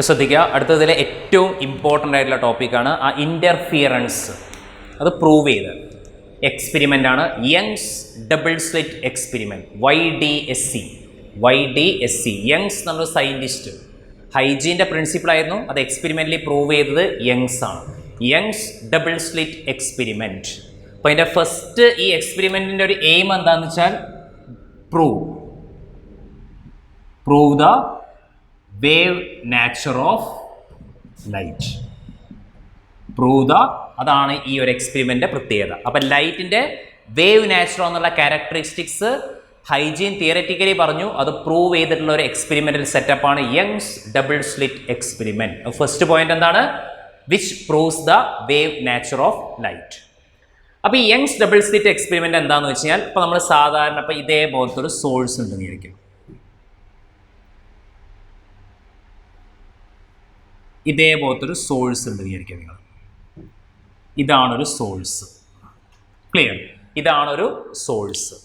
ശ്രദ്ധിക്കുക, അടുത്തതിലെ ഏറ്റവും ഇമ്പോർട്ടൻ്റ് ആയിട്ടുള്ള ടോപ്പിക്കാണ് ആ ഇൻ്റർഫിയറൻസ്. അത് പ്രൂവ് ചെയ്ത് എക്സ്പെരിമെൻ്റ് ആണ് Young's double slit experiment, YDSC. Young's എന്നൊരു സയൻറ്റിസ്റ്റ് ഹൈജീൻ്റെ പ്രിൻസിപ്പിളായിരുന്നു, അത് എക്സ്പെരിമെൻ്റലി പ്രൂവ് ചെയ്തത് യങ്സ് ആണ്. Young's double slit experiment. അപ്പോൾ അതിൻ്റെ ഫസ്റ്റ് ഈ എക്സ്പെരിമെൻറ്റിൻ്റെ ഒരു എയിം എന്താണെന്ന് വെച്ചാൽ prove the wave nature of light. അതാണ് ഈ ഒരു എക്സ്പെരിമെൻ്റിൻ്റെ പ്രത്യേകത. അപ്പം ലൈറ്റിൻ്റെ വേവ് നാച്ചർ എന്നുള്ള ക്യാരക്ടറിസ്റ്റിക്സ് ഹൈജീൻ തിയററ്റിക്കലി പറഞ്ഞു, അത് പ്രൂവ് ചെയ്തിട്ടുള്ള ഒരു എക്സ്പെരിമെൻ്റൽ സെറ്റപ്പാണ് Young's double slit experiment. First point എന്താണ്? Which proves the wave nature of light. അപ്പോൾ ഈ യങ്സ് ഡബിൾ സ്ലിറ്റ് എക്സ്പെരിമെൻ്റ് എന്താണെന്ന് വെച്ച് കഴിഞ്ഞാൽ, ഇപ്പോൾ നമ്മൾ സാധാരണ ഇപ്പോൾ ഇതേപോലത്തെ ഒരു സോഴ്സ് ഉണ്ടെന്ന് വിചാരിക്കും. ഇതേപോലത്തൊരു സോഴ്സ് ഉണ്ട് വിചാരിക്കുക നിങ്ങൾ. ഇതാണൊരു സോഴ്സ്. ക്ലിയർ? ഇതാണൊരു സോഴ്സ്.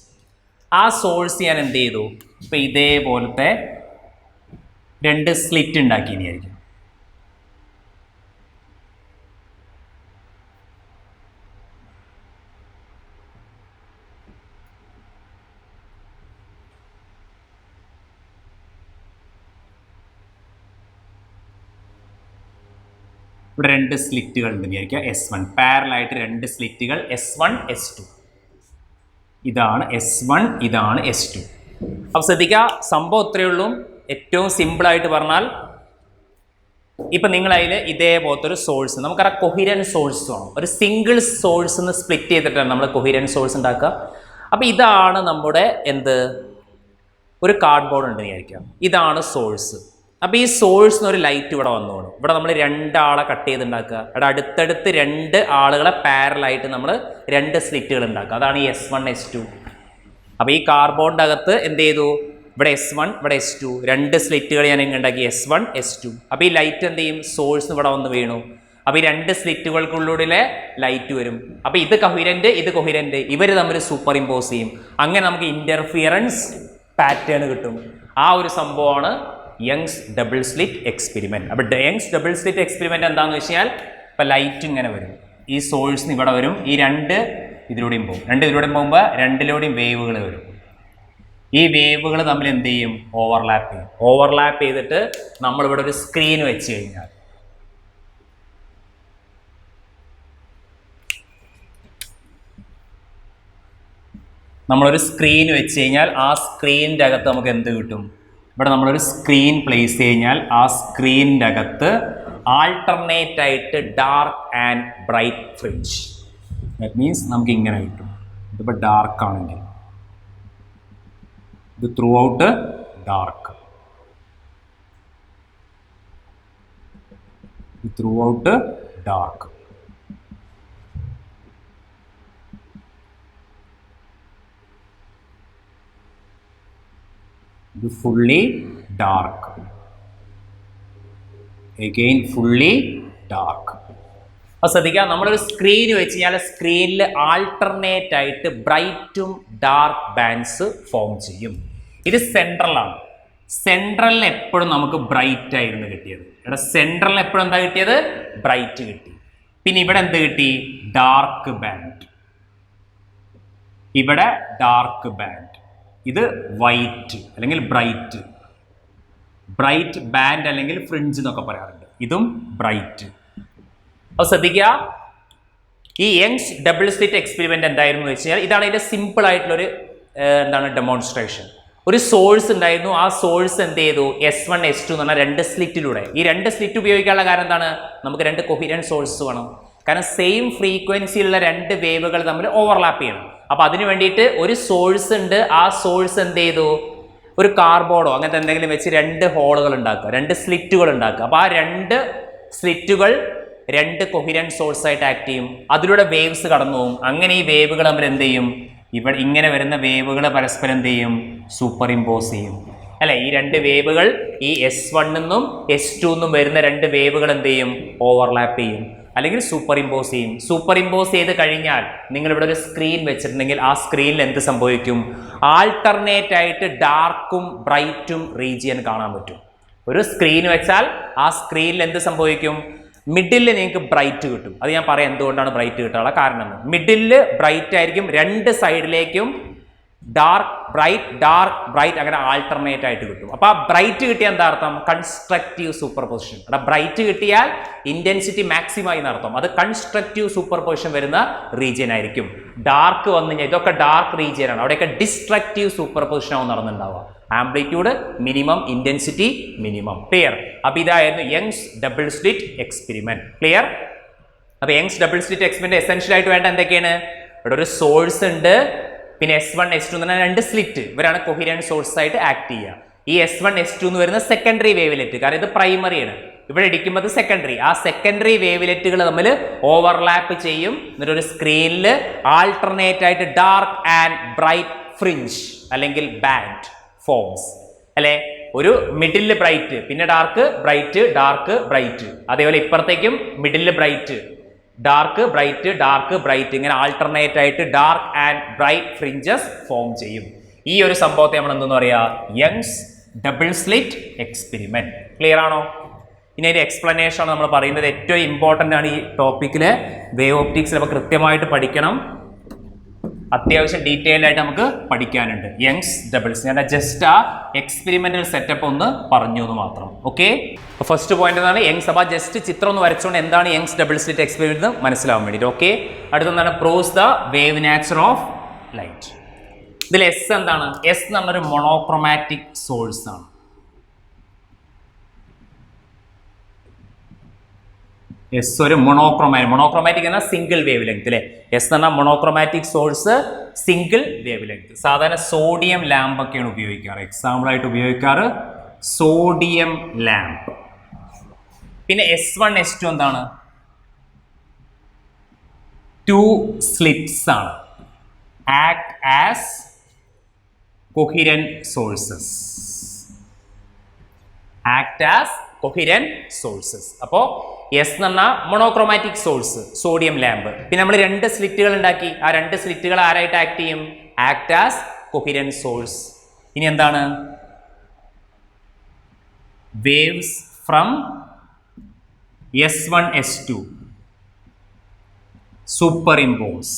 ആ സോഴ്സ് ഞാൻ എന്ത് ചെയ്തു? ഇപ്പം ഇതേപോലത്തെ രണ്ട് സ്ലിറ്റ് ഉണ്ടാക്കി വിചാരിക്കും. ഇവിടെ രണ്ട് സ്ലിറ്റുകൾ ഉണ്ട് വിചാരിക്കുക, S1 പാരലായിട്ട് രണ്ട് സ്ലിറ്റുകൾ S1 S2. ഇതാണ് S1, ഇതാണ് S2. അപ്പോൾ ശ്രദ്ധിക്കുക, സംഭവം ഇത്രയേ ഉള്ളൂ. ഏറ്റവും സിമ്പിളായിട്ട് പറഞ്ഞാൽ, ഇപ്പം നിങ്ങളതിൽ ഇതേപോലത്തെ ഒരു സോഴ്സ്, നമുക്കറിയാം കൊഹിരൻറ്റ് സോഴ്സ് വേണം. ഒരു സിംഗിൾ സോഴ്സ് നിന്ന് സ്പ്ലിറ്റ് ചെയ്തിട്ടാണ് നമ്മൾ കൊഹിരൻറ്റ് സോഴ്സ് ഉണ്ടാക്കുക. അപ്പോൾ ഇതാണ് നമ്മുടെ ഒരു കാർഡ്ബോർഡ് ഉണ്ട് വിചാരിക്കുക. ഇതാണ് സോഴ്സ്. അപ്പോൾ ഈ സോഴ്സിന് ഒരു ലൈറ്റ് ഇവിടെ വന്നോളൂ. ഇവിടെ നമ്മൾ രണ്ടാളെ കട്ട് ചെയ്തുണ്ടാക്കുക. ഇവിടെ അടുത്തടുത്ത് രണ്ട് ആളുകളെ പാരലായിട്ട് നമ്മൾ രണ്ട് സ്ലിറ്റുകൾ ഉണ്ടാക്കുക. അതാണ് ഈ S1 S2. അപ്പോൾ ഈ കാർബോണിൻ്റെ അകത്ത് എന്ത് ചെയ്തു? ഇവിടെ S1, ഇവിടെ S2, രണ്ട് സ്ലിറ്റുകൾ ഞാൻ ഇങ്ങനെ ഉണ്ടാക്കി, S1 S2. അപ്പോൾ ഈ ലൈറ്റ് എന്ത് ചെയ്യും? സോഴ്സിന് ഇവിടെ വന്ന് വീണു. അപ്പോൾ ഈ രണ്ട് സ്ലിറ്റുകൾക്കുള്ളിലെ ലൈറ്റ് വരും. അപ്പോൾ ഇത് കൊഹിരൻ്റ്, ഇവർ തമ്മിൽ സൂപ്പർ ഇമ്പോസ് ചെയ്യും. അങ്ങനെ നമുക്ക് ഇൻ്റർഫിയറൻസ് പാറ്റേൺ കിട്ടും. ആ ഒരു സംഭവമാണ് യങ്സ് ഡബിൾ സ്ലിറ്റ് എക്സ്പെരിമെൻറ്റ്. അപ്പോൾ യങ്സ് ഡബിൾ സ്ലിറ്റ് എക്സ്പെരിമെൻറ്റ് എന്താണെന്ന് വെച്ച് കഴിഞ്ഞാൽ, ഇപ്പോൾ ലൈറ്റ് ഇങ്ങനെ വരും, ഈ സോഴ്സിന് ഇവിടെ വരും, ഈ രണ്ട് ഇതിലൂടെയും പോകും. ഇതിലൂടെയും പോകുമ്പോൾ രണ്ടിലൂടെയും വേവുകൾ വരും. ഈ വേവുകൾ തമ്മിൽ എന്ത് ചെയ്യും? ഓവർലാപ്പ് ചെയ്യും. ഓവർലാപ്പ് ചെയ്തിട്ട് നമ്മളിവിടെ ഒരു സ്ക്രീൻ വെച്ച് കഴിഞ്ഞാൽ, നമ്മളൊരു സ്ക്രീൻ വെച്ച് കഴിഞ്ഞാൽ ആ സ്ക്രീനിൻ്റെ അകത്ത് നമുക്ക് എന്ത് കിട്ടും? ഇവിടെ നമ്മളൊരു സ്ക്രീൻ പ്ലേസ് കഴിഞ്ഞാൽ ആ സ്ക്രീനിൻ്റെ അകത്ത് ആൾട്ടർനേറ്റ് ആയിട്ട് dark and bright fringe. That means നമുക്ക് ഇങ്ങനെ കിട്ടും. ഇതിപ്പോൾ ഡാർക്ക് ആണെങ്കിൽ ഇത് throughout dark, throughout dark. ഇത് fully dark, again fully dark. അപ്പോൾ ശ്രദ്ധിക്കുക, നമ്മളൊരു സ്ക്രീൻ വെച്ച് കഴിഞ്ഞാൽ സ്ക്രീനിൽ ആൾട്ടർനേറ്റ് ആയിട്ട് ബ്രൈറ്റും ഡാർക്ക് ബാൻഡ്സ് ഫോം ചെയ്യും. ഇത് സെൻട്രലാണ്. സെൻട്രലിൽ എപ്പോഴും നമുക്ക് ബ്രൈറ്റ് ആയിരുന്നു കിട്ടിയത്. ഇവിടെ സെൻട്രലിൽ എപ്പോഴും എന്താ കിട്ടിയത്? ബ്രൈറ്റ് കിട്ടി. പിന്നെ ഇവിടെ എന്ത് കിട്ടി? Dark band. ഇവിടെ ഡാർക്ക് ബാൻഡ്. ഇത് വൈറ്റ് അല്ലെങ്കിൽ ബ്രൈറ്റ് ബാൻഡ് അല്ലെങ്കിൽ ഫ്രിഞ്ച് എന്നൊക്കെ പറയാറുണ്ട്. ഇതും ബ്രൈറ്റ്. അപ്പോൾ ശ്രദ്ധിക്കുക, ഈ യങ്സ് ഡബിൾ സ്ലിറ്റ് എക്സ്പെരിമെൻ്റ് എന്തായിരുന്നു എന്ന് വെച്ച് കഴിഞ്ഞാൽ, ഇതാണ് ഇതിൻ്റെ സിമ്പിൾ ആയിട്ടുള്ളൊരു ഡെമോൺസ്ട്രേഷൻ. ഒരു സോഴ്സ് ഉണ്ടായിരുന്നു. ആ സോഴ്സ് എന്ത് ചെയ്തു? S1 S2 എന്ന് പറഞ്ഞാൽ രണ്ട് സ്ലിറ്റിലൂടെ. ഈ രണ്ട് സ്ലിറ്റ് ഉപയോഗിക്കാനുള്ള കാരണം എന്താണ്? നമുക്ക് രണ്ട് കൊഹിരൻറ്റ് സോഴ്സ് വേണം. കാരണം സെയിം ഫ്രീക്വൻസിയിലുള്ള രണ്ട് വേവുകൾ തമ്മിൽ ഓവർലാപ്പ് ചെയ്യണം. അപ്പോൾ അതിന് വേണ്ടിയിട്ട് ഒരു സോഴ്സ് ഉണ്ട്. ആ സോഴ്സ് എന്ത് ചെയ്തു? ഒരു കാർബോർഡോ അങ്ങനത്തെ എന്തെങ്കിലും വെച്ച് രണ്ട് ഹോളുകൾ ഉണ്ടാക്കുക, രണ്ട് സ്ലിറ്റുകൾ ഉണ്ടാക്കുക. അപ്പോൾ ആ രണ്ട് സ്ലിറ്റുകൾ രണ്ട് കൊഹിരൻറ്റ് സോഴ്സായിട്ട് ആക്ട് ചെയ്യും. അതിലൂടെ വേവ്സ് കടന്നു പോകും. അങ്ങനെ ഈ വേവുകൾ തമ്മിൽ എന്ത് ചെയ്യും? ഇവിടെ ഇങ്ങനെ വരുന്ന വേവുകൾ പരസ്പരം എന്ത് ചെയ്യും? സൂപ്പർ ഇമ്പോസ് ചെയ്യും. അല്ലെ? ഈ രണ്ട് വേവുകൾ, ഈ S1 നിന്നും S2 നിന്നും വരുന്ന രണ്ട് വേവുകൾ എന്ത് ചെയ്യും? ഓവർലാപ്പ് ചെയ്യും, അല്ലെങ്കിൽ സൂപ്പർ ഇമ്പോസ് ചെയ്യും. സൂപ്പർ ഇമ്പോസ് ചെയ്ത് കഴിഞ്ഞാൽ നിങ്ങളിവിടെ ഒരു സ്ക്രീൻ വെച്ചിട്ടുണ്ടെങ്കിൽ ആ സ്ക്രീനിൽ എന്ത് സംഭവിക്കും? ആൾട്ടർനേറ്റ് ആയിട്ട് ഡാർക്കും ബ്രൈറ്റും റീജിയൻ കാണാൻ പറ്റും. ഒരു സ്ക്രീൻ വെച്ചാൽ ആ സ്ക്രീനിൽ എന്ത് സംഭവിക്കും? മിഡിലിൽ നിങ്ങൾക്ക് ബ്രൈറ്റ് കിട്ടും. അത് ഞാൻ പറയാം എന്തുകൊണ്ടാണ് ബ്രൈറ്റ് കിട്ടാനുള്ള കാരണം. മിഡിലിൽ ബ്രൈറ്റ് ആയിരിക്കും, രണ്ട് സൈഡിലേക്കും ഡാർക്ക് ബ്രൈറ്റ് അങ്ങനെ ആൾട്ടർനേറ്റ് ആയിട്ട് കിട്ടും. അപ്പൊ ആ ബ്രൈറ്റ് കിട്ടിയാൽ എന്താ അർത്ഥം? Constructive super position. അവിടെ ബ്രൈറ്റ് കിട്ടിയാൽ ഇന്റൻസിറ്റി മാക്സിമം ആയി നടത്തും. അത് കൺസ്ട്രക്റ്റീവ് സൂപ്പർ പൊസിഷൻ വരുന്ന റീജിയൻ ആയിരിക്കും. ഡാർക്ക് വന്നു കഴിഞ്ഞാൽ ഇതൊക്കെ ഡാർക്ക് റീജിയൻ ആണ്. അവിടെയൊക്കെ ഡിസ്ട്രക്റ്റീവ് സൂപ്പർ പൊസിഷൻ ആവും നടന്നുണ്ടാവുക. Amplitude minimum, intensity minimum. Clear? അപ്പൊ ഇതായിരുന്നു Young's double slit experiment. Clear? അപ്പൊ Young's double slit experiment essential ആയിട്ട് വേണ്ട എന്തൊക്കെയാണ്? ഇവിടെ ഒരു സോഴ്സ് ഉണ്ട്, പിന്നെ S1 S2 എന്ന് പറഞ്ഞാൽ രണ്ട് സ്ലിറ്റ്. ഇവരാണ് കൊഹിരന്റ് സോഴ്സ് ആയിട്ട് ആക്ട് ചെയ്യുക. ഈ S1 S2 എന്ന് വരുന്ന സെക്കൻഡറി വേവ്ലെറ്റ്, കാരണം ഇത് പ്രൈമറിയാണ്. ഇവിടെ ഇടിക്കുമ്പോൾ സെക്കൻഡറി. ആ സെക്കൻഡറി വേവ്ലെറ്റുകൾ തമ്മിൽ ഓവർലാപ്പ് ചെയ്യും. എന്നിട്ട് ഒരു സ്ക്രീനിൽ ആൾട്ടർനേറ്റ് ആയിട്ട് ഡാർക്ക് ആൻഡ് ബ്രൈറ്റ് ഫ്രിഞ്ച് അല്ലെങ്കിൽ ബാൻഡ് ഫോംസ് അല്ലെ. ഒരു മിഡിൽ ബ്രൈറ്റ്, പിന്നെ ഡാർക്ക് ബ്രൈറ്റ്. അതേപോലെ ഇപ്പുറത്തേക്കും മിഡിൽ ബ്രൈറ്റ്, ഡാർക്ക് ബ്രൈറ്റ് ഇങ്ങനെ ആൾട്ടർനേറ്റ് ആയിട്ട് dark and bright fringes form ചെയ്യും. ഈ ഒരു സംഭവത്തെ നമ്മൾ എന്തെന്ന് പറയാ? Young's double slit experiment. Clear ആണോ? ഇനി അതിന്റെ എക്സ്പ്ലനേഷൻ ആണ് നമ്മൾ പറയുന്നത്. ഏറ്റവും ഇമ്പോർട്ടൻ്റ് ആണ് ഈ ടോപ്പിക്കില്. വേവ് ഓപ്റ്റിക്സ് നമുക്ക് കൃത്യമായിട്ട് പഠിക്കണം. അത്യാവശ്യം ഡീറ്റെയിൽ ആയിട്ട് നമുക്ക് പഠിക്കാനുണ്ട്. യങ്സ് ഡബിൾസ് ഞാൻ ജസ്റ്റ് ആ എക്സ്പെരിമെന്റൽ സെറ്റപ്പ് ഒന്ന് പറഞ്ഞു എന്ന് മാത്രം. ഓക്കെ, ഫസ്റ്റ് പോയിന്റ് എന്താണ്? യങ്സ്. അപ്പോൾ ജസ്റ്റ് ചിത്രം ഒന്ന് വരച്ചുകൊണ്ട് എന്താണ് യങ്സ് ഡബിൾ സ്ലിറ്റ് എക്സ്പെരിമെന്റ് മനസ്സിലാവാൻ വേണ്ടിയിട്ട്. ഓക്കെ, അടുത്തെന്താണ്? Proves the wave nature of light. ഇതിൽ എസ് എന്താണ്? എസ് എന്ന് പറഞ്ഞൊരു മൊണോക്രോമാറ്റിക് സോഴ്സ് ആണ്. എസ് ഒരു മൊണോക്രോമാറ്റിക് എന്നാൽ സിംഗിൾ വേവ് ലെങ്ത് അല്ലെ. എസ് എന്ന് പറഞ്ഞാൽ monochromatic source, single wavelength. സാധാരണ സോഡിയം ലാമ്പ് ഒക്കെയാണ് ഉപയോഗിക്കാറ്. എക്സാമ്പിൾ ആയിട്ട് ഉപയോഗിക്കാറ് സോഡിയം ലാമ്പ്. പിന്നെ S1 S2 എന്താണ്? 2 സ്ലിറ്റ്സ് ആണ്. Act as coherent sources. അപ്പോ എസ് എന്ന് പറഞ്ഞാൽ മൊണോക്രോമാറ്റിക് സോഴ്സ്, സോഡിയം ലാമ്പ്. പിന്നെ നമ്മൾ രണ്ട് സ്ലിറ്റുകൾ ഉണ്ടാക്കി. ആ രണ്ട് സ്ലിറ്റുകൾ ആരായിട്ട് ആക്ട് ചെയ്യും? Act as coherent source. ഇനി എന്താണ്? Waves from S1 S2 superimpose.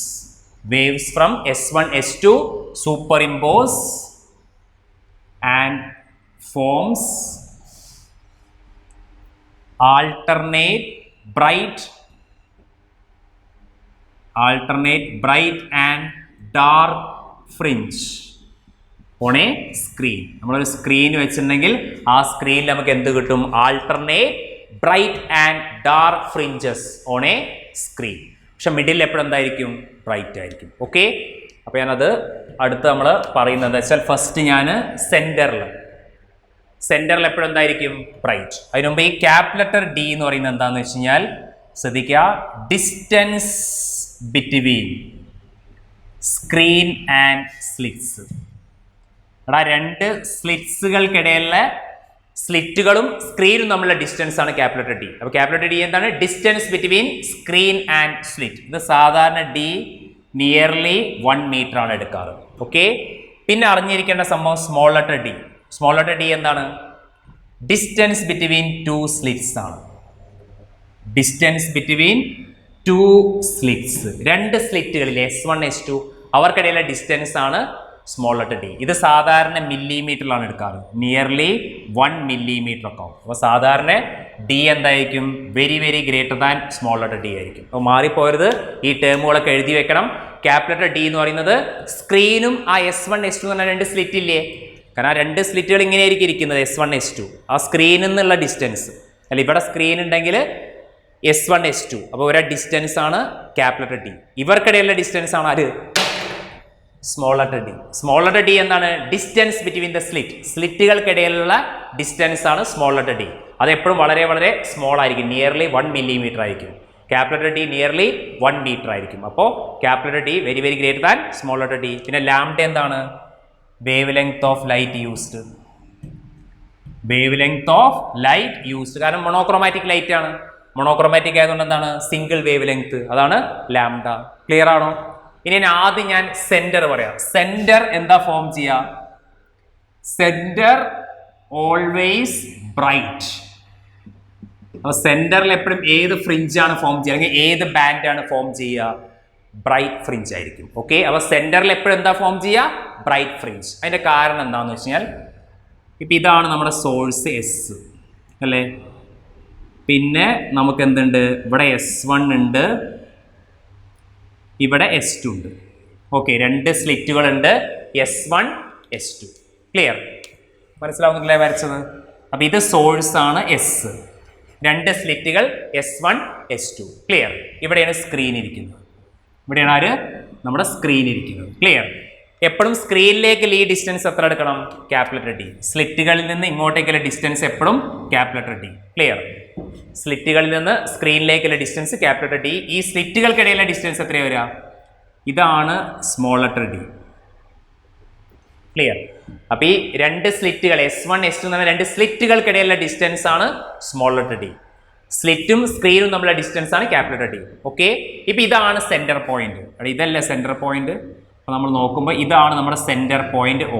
Waves from S1 S2 superimpose and forms alternate bright and dark fringe on a screen. നമ്മളൊരു സ്ക്രീൻ വെച്ചിട്ടുണ്ടെങ്കിൽ ആ സ്ക്രീനിൽ നമുക്ക് എന്ത് കിട്ടും? Alternate bright and dark fringes on A screen. പക്ഷെ മിഡിൽ എപ്പോഴും എന്തായിരിക്കും? ബ്രൈറ്റ് ആയിരിക്കും. ഓക്കെ, അപ്പോൾ ഞാനത് അടുത്ത് നമ്മൾ പറയുന്നത് വെച്ചാൽ ഫസ്റ്റ് ഞാൻ സെന്ററിൽ എപ്പോഴും എന്തായിരിക്കും? ബ്രൈറ്റ്. അതിന് മുമ്പ് ഈ ക്യാപ് ലെറ്റർ ഡി എന്ന് പറയുന്നത് എന്താണെന്ന് വെച്ച് കഴിഞ്ഞാൽ ശ്രദ്ധിക്കുക, distance between screen and slits. എടാ, രണ്ട് സ്ലിറ്റ്സുകൾക്കിടയിലുള്ള സ്ലിറ്റുകളും സ്ക്രീനും തമ്മിലുള്ള ഡിസ്റ്റൻസ് ആണ് ക്യാപ് ലെറ്റർ ഡി. അപ്പോൾ ക്യാപ് ലെറ്റർ ഡി എന്താണ്? Distance between screen and slit. ഇത് സാധാരണ ഡി നിയർലി 1 മീറ്റർ ആണ് എടുക്കാറ്. ഓക്കെ, പിന്നെ അറിഞ്ഞിരിക്കേണ്ട സംഭവം small letter d. Small letter d എന്താണ്? ഡിസ്റ്റൻസ് ബിറ്റ്വീൻ 2 സ്ലിറ്റ്സ് ആണ്. ഡിസ്റ്റൻസ് ബിറ്റ്വീൻ 2 സ്ലിറ്റ്സ്, രണ്ട് സ്ലിറ്റുകളിൽ S1 S2 അവർക്കിടയിലെ ഡിസ്റ്റൻസ് ആണ് സ്മോൾ ലെറ്റർ ഡി. ഇത് സാധാരണ മില്ലിമീറ്ററിലാണ് എടുക്കാറ്. നിയർലി 1 മില്ലിമീറ്റർ ഒക്കെ ആവും. അപ്പോൾ സാധാരണ ഡി എന്തായിരിക്കും? Very very greater than small letter D ആയിരിക്കും. അപ്പോൾ മാറിപ്പോയത് ഈ ടേമുകളൊക്കെ എഴുതി വെക്കണം. ക്യാപ് ലെറ്റർ ഡി എന്ന് പറയുന്നത് സ്ക്രീനും ആ S1 S2 എന്ന് പറഞ്ഞ രണ്ട് സ്ലിറ്റ് ഇല്ലേ? കാരണം ആ രണ്ട് സ്ലിറ്റുകൾ ഇങ്ങനെയായിരിക്കും ഇരിക്കുന്നത്, S1 S2. ആ സ്ക്രീനിൽ നിന്നുള്ള ഡിസ്റ്റൻസ് അല്ല, ഇവിടെ സ്ക്രീൻ ഉണ്ടെങ്കിൽ S1 S2, അപ്പോൾ ഒരേ ഡിസ്റ്റൻസ് ആണ് ക്യാപ് ലെറ്റർ ഡി. ഇവർക്കിടയിലുള്ള ഡിസ്റ്റൻസ് ആണ് ആര്? Small letter d. Small letter d എന്താണ്? ഡിസ്റ്റൻസ് ബിറ്റ്വീൻ ദ സ്ലിറ്റുകൾക്കിടയിലുള്ള ഡിസ്റ്റൻസ് ആണ് സ്മോൾ ലെറ്റർ ഡി. അത് എപ്പോഴും വളരെ വളരെ സ്മോൾ ആയിരിക്കും. നിയർലി 1 മില്ലിമീറ്റർ ആയിരിക്കും. Cap letter D nearly 1 metre ആയിരിക്കും. അപ്പോൾ cap letter D very very greater than small letter d. പിന്നെ ലാംഡ എന്താണ്? Wavelength of light used. കാരണം മൊണോക്രോമാറ്റിക് ലൈറ്റ് ആണ്. മൊണോക്രോമാറ്റിക് ആയതുകൊണ്ട് എന്താണ്? സിംഗിൾ വേവ് ലെങ്ത്, അതാണ് ലാംഡ. ക്ലിയർ ആണോ? ഇനി ആദ്യം ഞാൻ സെന്റർ പറയാം. സെന്റർ എന്താ ഫോം ചെയ്യുക? Centre always bright. അപ്പോൾ സെന്ററിൽ എപ്പോഴും ഏത് ഫ്രിഞ്ചാണ് ഫോം ചെയ്യുക, അല്ലെങ്കിൽ ഏത് ബാൻഡാണ് ഫോം ചെയ്യുക? ബ്രൈറ്റ് ഫ്രിഞ്ച് ആയിരിക്കും. ഓക്കെ, അപ്പോൾ സെന്ററിൽ എപ്പോഴും എന്താ ഫോം ചെയ്യുക? Bright fringe. അതിന്റെ കാരണം എന്താണെന്ന് വെച്ച് കഴിഞ്ഞാൽ ഇപ്പം ഇതാണ് നമ്മുടെ സോഴ്സ് എസ് അല്ലേ, പിന്നെ നമുക്ക് എന്തുണ്ട് ഇവിടെ S1 ഉണ്ട്, ഇവിടെ S2 ഉണ്ട്. ഓക്കെ, രണ്ട് സ്ലിറ്റുകളുണ്ട്, S1 S2. ക്ലിയർ? മനസ്സിലാവുന്നില്ലേ വരച്ചത്? അപ്പം ഇത് സോഴ്സ് ആണ് എസ്, രണ്ട് സ്ലിറ്റുകൾ S1 S2. ക്ലിയർ? ഇവിടെയാണ് സ്ക്രീൻ ഇരിക്കുന്നത്, ഇവിടെയാണ് ആര്? നമ്മുടെ സ്ക്രീൻ ഇരിക്കുന്നത്. ക്ലിയർ? എപ്പോഴും സ്ക്രീനിലേക്ക് ഈ ഡിസ്റ്റൻസ് എത്ര എടുക്കണം? Capital D. സ്ലിറ്റുകളിൽ നിന്ന് ഇങ്ങോട്ടേക്കുള്ള ഡിസ്റ്റൻസ് എപ്പോഴും ക്യാപിറ്റൽ D. ക്ലിയർ? സ്ലിറ്റുകളിൽ നിന്ന് സ്ക്രീനിലേക്കുള്ള ഡിസ്റ്റൻസ് ക്യാപിറ്റൽ D. ഈ സ്ലിറ്റുകൾക്കിടയിലെ ഡിസ്റ്റൻസ് എത്രയാണ് വരിക? ഇതാണ് സ്മോൾ ലെറ്റർ d. ക്ലിയർ? അപ്പൊ ഈ രണ്ട് സ്ലിറ്റുകൾ S1 S2 എന്ന രണ്ട് സ്ലിറ്റുകൾക്കിടയിലുള്ള ഡിസ്റ്റൻസ് ആണ് സ്മോൾ ലെറ്റർ d. സ്ലിറ്റും സ്ക്രീനും തമ്മിലുള്ള ഡിസ്റ്റൻസ് ആണ് ക്യാപിറ്റൽ D. ഓക്കെ, ഇപ്പൊ ഇതാണ് സെന്റർ പോയിന്റ്. ഇതല്ലേ സെന്റർ പോയിന്റ്? അപ്പൊ നമ്മൾ നോക്കുമ്പോൾ ഇതാണ് നമ്മുടെ സെന്റർ പോയിന്റ് O.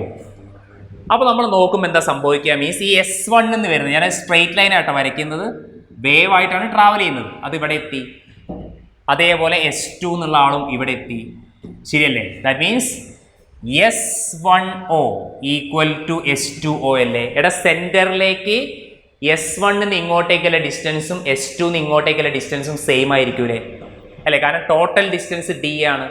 അപ്പോൾ നമ്മൾ നോക്കുമ്പോൾ എന്താ സംഭവിക്കുക? മീൻസ് ഈ S1 എന്ന് വരുന്നത്, ഞാൻ സ്ട്രെയിറ്റ് ലൈൻ ആയിട്ടാണ് വരയ്ക്കുന്നത്, വേവ് ആയിട്ടാണ് ട്രാവൽ ചെയ്യുന്നത്, അത് ഇവിടെ എത്തി. അതേപോലെ S2 എന്നുള്ള ആളും ഇവിടെ എത്തി. ശരിയല്ലേ? That means S1O equal to S2O അല്ലേ? എടാ സെന്ററിലേക്ക് S1 ഇങ്ങോട്ടേക്കുള്ള ഡിസ്റ്റൻസും S2 ഇങ്ങോട്ടേക്കുള്ള ഡിസ്റ്റൻസും സെയിം ആയിരിക്കൂലേ? അല്ലേ? കാരണം ടോട്ടൽ ഡിസ്റ്റൻസ് D ആണ്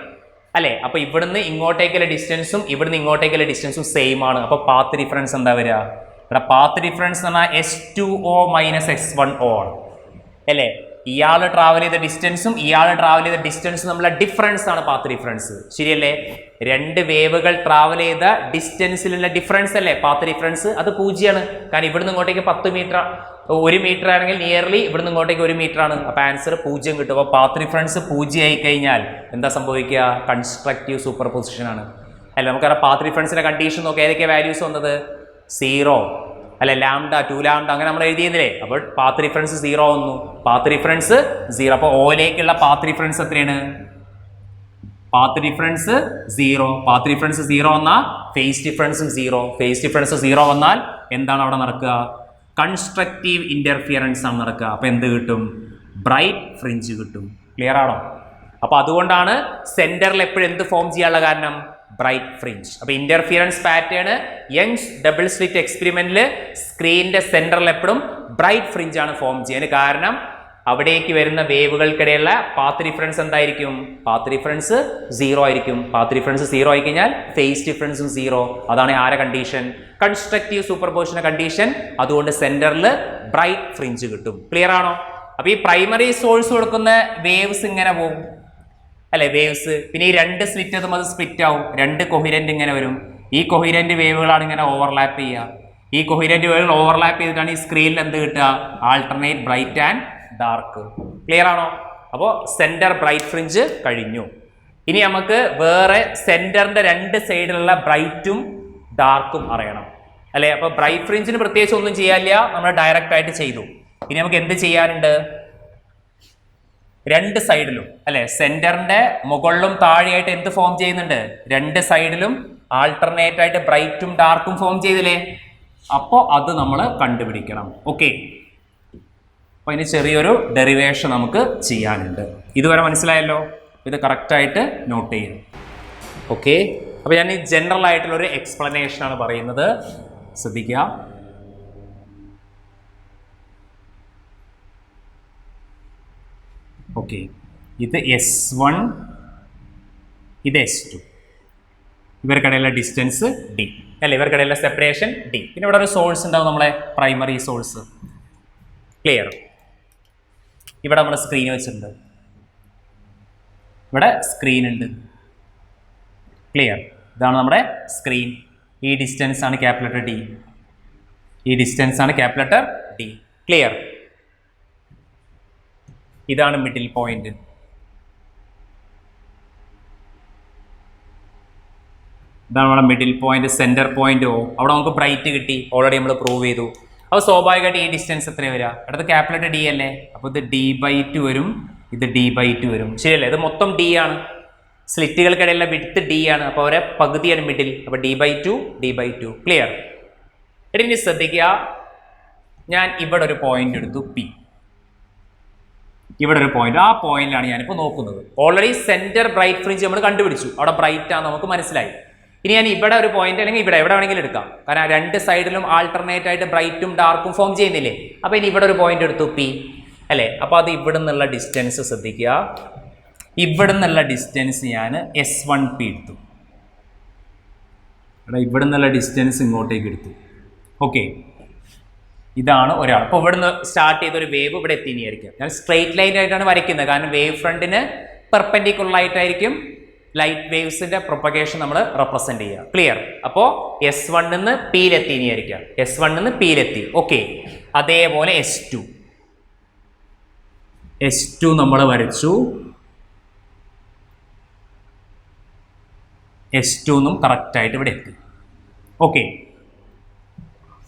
അല്ലേ? അപ്പൊ ഇവിടുന്ന് ഇങ്ങോട്ടേക്കുള്ള ഡിസ്റ്റൻസും ഇവിടുന്ന് ഇങ്ങോട്ടേക്കുള്ള ഡിസ്റ്റൻസും സെയിം ആണ്. അപ്പൊ പാത്ത് ഡിഫറൻസ് എന്താ വരിക? ഇവിടെ പാത്ത് ഡിഫറൻസ് എന്ന് പറഞ്ഞാൽ S2O മൈനസ് S1O ആണ് അല്ലേ? ഇയാൾ ട്രാവൽ ചെയ്ത ഡിസ്റ്റൻസും ഇയാൾ ട്രാവൽ ചെയ്ത ഡിസ്റ്റൻസും തമ്മിലുള്ള ഡിഫറൻസ് ആണ് പാത്ത് ഡിഫറൻസ്. ശരിയല്ലേ? രണ്ട് വേവുകൾ ട്രാവൽ ചെയ്ത ഡിസ്റ്റൻസിലുള്ള ഡിഫറൻസ് അല്ലേ പാത്ത് ഡിഫറൻസ്? അത് 0ആണ്. കാരണം ഇവിടുന്ന് ഇങ്ങോട്ടേക്ക് 10 മീറ്റർ, 1 മീറ്റർ ആണെങ്കിൽ നിയർലി ഇവിടുന്ന് ഇങ്ങോട്ടേക്ക് 1 മീറ്റർ ആണ്. അപ്പൊ ആൻസർ 0 കിട്ടും. അപ്പോൾ പാത്ത് ഡിഫറൻസ് 0 ആയി കഴിഞ്ഞാൽ എന്താ സംഭവിക്കുക? കൺസ്ട്രക്റ്റീവ് സൂപ്പർ പൊസിഷൻ ആണ് അല്ല. നമുക്കറിയാം പാത്ത് ഡിഫറൻസിന്റെ കണ്ടീഷൻ നോക്കി ഏതൊക്കെ വാല്യൂസ് വന്നത്? 0 അല്ലെ, ലാംഡ, 2 ലാംഡ, അങ്ങനെ നമ്മൾ എഴുതിയതില്ലേ? അപ്പോൾ പാത്ത് ഡിഫറൻസ് 0 വന്നു. Path difference 0. അപ്പോൾ ഓയിലേക്കുള്ള പാത്ത് ഡിഫറൻസ് എത്രയാണ്? Path difference 0. പാത്ത് ഡിഫറൻസ് 0 വന്നാൽ ഫേസ് ഡിഫറൻസും 0. ഫേസ് ഡിഫറൻസ് 0 വന്നാൽ എന്താണ് അവിടെ നടക്കുക? കൺസ്ട്രക്റ്റീവ് ഇന്റർഫിയറൻസ് ആണ് നടക്കുക. അപ്പോൾ എന്ത് കിട്ടും? ബ്രൈറ്റ് ഫ്രിഞ്ച് കിട്ടും. ക്ലിയർ ആണോ? അപ്പോൾ അതുകൊണ്ടാണ് സെന്ററിൽ എപ്പോഴും എന്ത് ഫോം ചെയ്യാനുള്ള കാരണം? Bright fringe. അപ്പോൾ interference pattern Young's double slit എക്സ്പെരിമെന്റിൽ സ്ക്രീനിന്റെ സെന്ററിൽ എപ്പോഴും ബ്രൈറ്റ് ഫ്രിഞ്ച് ആണ് ഫോം ചെയ്യാൻ. കാരണം അവിടേക്ക് വരുന്ന വേവുകൾക്കിടയിലുള്ള പാത്ത് ഡിഫറൻസ് എന്തായിരിക്കും? പാത്ത് ഡിഫറൻസ് 0 ആയിരിക്കും. പാത്ത് ഡിഫറൻസ് 0 ആയി കഴിഞ്ഞാൽ ഫേസ് ഡിഫറൻസും 0. അതാണ് ആരെ കണ്ടീഷൻ? Constructive superposition condition. അതുകൊണ്ട് സെന്ററിൽ ബ്രൈറ്റ് ഫ്രിഞ്ച് കിട്ടും. ക്ലിയർ ആണോ? അപ്പൊ ഈ പ്രൈമറി സോഴ്സ് കൊടുക്കുന്ന വേവ്സ് ഇങ്ങനെ പോകും അല്ലെ? വേവ്സ്. പിന്നെ ഈ രണ്ട് സ്ലിറ്റ് അതും അത് സ്പ്ലിറ്റ് ആവും. രണ്ട് കൊഹിരന്റ് ഇങ്ങനെ വരും. ഈ കൊഹിരന്റ് വേവുകളാണ് ഇങ്ങനെ ഓവർലാപ്പ് ചെയ്യുക. ഈ കൊഹിരന്റ് വേവുകൾ ഓവർലാപ്പ് ചെയ്തിട്ടാണ് ഈ സ്ക്രീനിൽ എന്ത് കിട്ടുക? Alternate bright and dark. Clear ആണോ? അപ്പോൾ സെന്റർ ബ്രൈറ്റ് ഫ്രിഞ്ച് കഴിഞ്ഞു. ഇനി നമുക്ക് വേറെ സെന്ററിന്റെ രണ്ട് സൈഡിലുള്ള ബ്രൈറ്റും ഡാർക്കും അറിയണം അല്ലെ? അപ്പൊ ബ്രൈറ്റ് ഫ്രിഞ്ചിന് പ്രത്യേകിച്ച് ഒന്നും ചെയ്യാനില്ല, നമ്മൾ ഡയറക്റ്റ് ആയിട്ട് ചെയ്തു. ഇനി നമുക്ക് എന്ത് ചെയ്യാനുണ്ട്? രണ്ട് സൈഡിലും അല്ലെ, സെന്ററിന്റെ മുകളിലും താഴെയായിട്ട് എന്ത് ഫോം ചെയ്യുന്നുണ്ട്? രണ്ട് സൈഡിലും ആൾട്ടർനേറ്റ് ആയിട്ട് ബ്രൈറ്റും ഡാർക്കും ഫോം ചെയ്തില്ലേ? അപ്പോൾ അത് നമ്മൾ കണ്ടുപിടിക്കണം. ഓക്കെ, അപ്പോൾ ഇനി ചെറിയൊരു ഡെറിവേഷൻ നമുക്ക് ചെയ്യാനുണ്ട്. ഇതുവരെ മനസ്സിലായല്ലോ? ഇത് കറക്റ്റായിട്ട് നോട്ട് ചെയ്യണം. ഓക്കെ, അപ്പോൾ ഞാൻ ഈ ജനറൽ ആയിട്ടുള്ളൊരു എക്സ്പ്ലനേഷൻ ആണ് പറയുന്നത്, ശ്രദ്ധിക്കുക. ഓക്കെ, ഇത് S1, ഇത് S2. ഇവർക്കിടയിലുള്ള ഡിസ്റ്റൻസ് D അല്ലേ? ഇവർക്കിടയിലുള്ള സെപ്പറേഷൻ D. പിന്നെ ഇവിടെ ഒരു സോഴ്സ് ഉണ്ടാവും, നമ്മളെ പ്രൈമറി സോഴ്സ്. ക്ലിയർ? ഇവിടെ നമ്മൾ സ്ക്രീൻ വെച്ചിട്ടുണ്ട്, ഇവിടെ സ്ക്രീൻ ഉണ്ട്. ക്ലിയർ? ഇതാണ് നമ്മുടെ സ്ക്രീൻ. ഈ ഡിസ്റ്റൻസ് ആണ് ക്യാപിറ്റൽ D. ഈ ഡിസ്റ്റൻസ് ആണ് ക്യാപിറ്റൽ D. ക്ലിയർ? ഇതാണ് മിഡിൽ പോയിന്റ്. ഇതാണ് നമ്മുടെ മിഡിൽ പോയിന്റ്, സെന്റർ പോയിന്റ്. അവിടെ നമുക്ക് ബ്രൈറ്റ് കിട്ടി, ഓൾറെഡി നമ്മൾ പ്രൂവ് ചെയ്തു. അപ്പോൾ സ്വാഭാവികമായിട്ട് ഈ ഡിസ്റ്റൻസ് എത്രയാണ് വരിക? അടുത്ത ക്യാപിറ്റൽ D അല്ലേ? അപ്പോൾ ഇത് D/2 വരും, ഇത് D/2 വരും. ശരിയല്ലേ? ഇത് മൊത്തം D ആണ്. സ്ലിറ്റുകൾക്കിടയിലുള്ള വിഡ്ത്ത് D ആണ്. അപ്പോൾ അവരെ പകുതിയാണ് മിഡിൽ. അപ്പോൾ D/2 D/2. ക്ലിയർ? ഇനി ശ്രദ്ധിക്കുക, ഞാൻ ഇവിടെ ഒരു പോയിന്റ് എടുത്തു പി, ഇവിടെ ഒരു പോയിന്റ്, ആ പോയിന്റിലാണ് ഞാനിപ്പോൾ നോക്കുന്നത്. ഓൾറെഡി സെന്റർ ബ്രൈറ്റ് ഫ്രിഞ്ച് നമ്മൾ കണ്ടുപിടിച്ചു, അവിടെ ബ്രൈറ്റ് ആണെന്ന് നമുക്ക് മനസ്സിലായി. ഇനി ഞാൻ ഇവിടെ ഒരു പോയിന്റ് അല്ലെങ്കിൽ ഇവിടെ എവിടെ വേണമെങ്കിലും എടുക്കാം, കാരണം രണ്ട് സൈഡിലും ആൾട്ടർനേറ്റ് ആയിട്ട് ബ്രൈറ്റും ഡാർക്കും ഫോം ചെയ്യുന്നില്ലേ. അപ്പോൾ ഇനി ഇവിടെ ഒരു പോയിന്റ് എടുത്തു പി അല്ലേ. അപ്പോൾ അത് ഇവിടെ നിന്നുള്ള ഡിസ്റ്റൻസ് ശ്രദ്ധിക്കുക, ഇവിടെ നിന്നുള്ള ഡിസ്റ്റൻസ് ഞാൻ S1P എടുത്തു. ഇവിടെ നിന്നുള്ള ഡിസ്റ്റൻസ് ഇങ്ങോട്ടേക്ക് എടുത്തു. ഓക്കെ, ഇതാണ് ഒരാൾ. അപ്പോൾ ഇവിടുന്ന് സ്റ്റാർട്ട് ചെയ്തൊരു വേവ് ഇവിടെ എത്തിയിരിക്കും. ഞാൻ സ്ട്രെയിറ്റ് ലൈൻ ആയിട്ടാണ് വരയ്ക്കുന്നത്, കാരണം വേവ് ഫ്രണ്ടിന് പെർപെൻഡിക്കുലർ ആയിട്ടായിരിക്കും ലൈറ്റ് വേവ്സിന്റെ പ്രൊപ്പഗേഷൻ നമ്മൾ റെപ്രസെന്റ് ചെയ്യുക. ക്ലിയർ? അപ്പോൾ S1 നിന്ന് പിയിലെത്തി ഇനിയായിരിക്കാം, S1 നിന്ന് പിയിലെത്തി. ഓക്കെ, അതേപോലെ S2 നമ്മൾ വരച്ചു. S2 ന്നും കറക്റ്റായിട്ട് ഇവിടെ എത്തി. ഓക്കെ,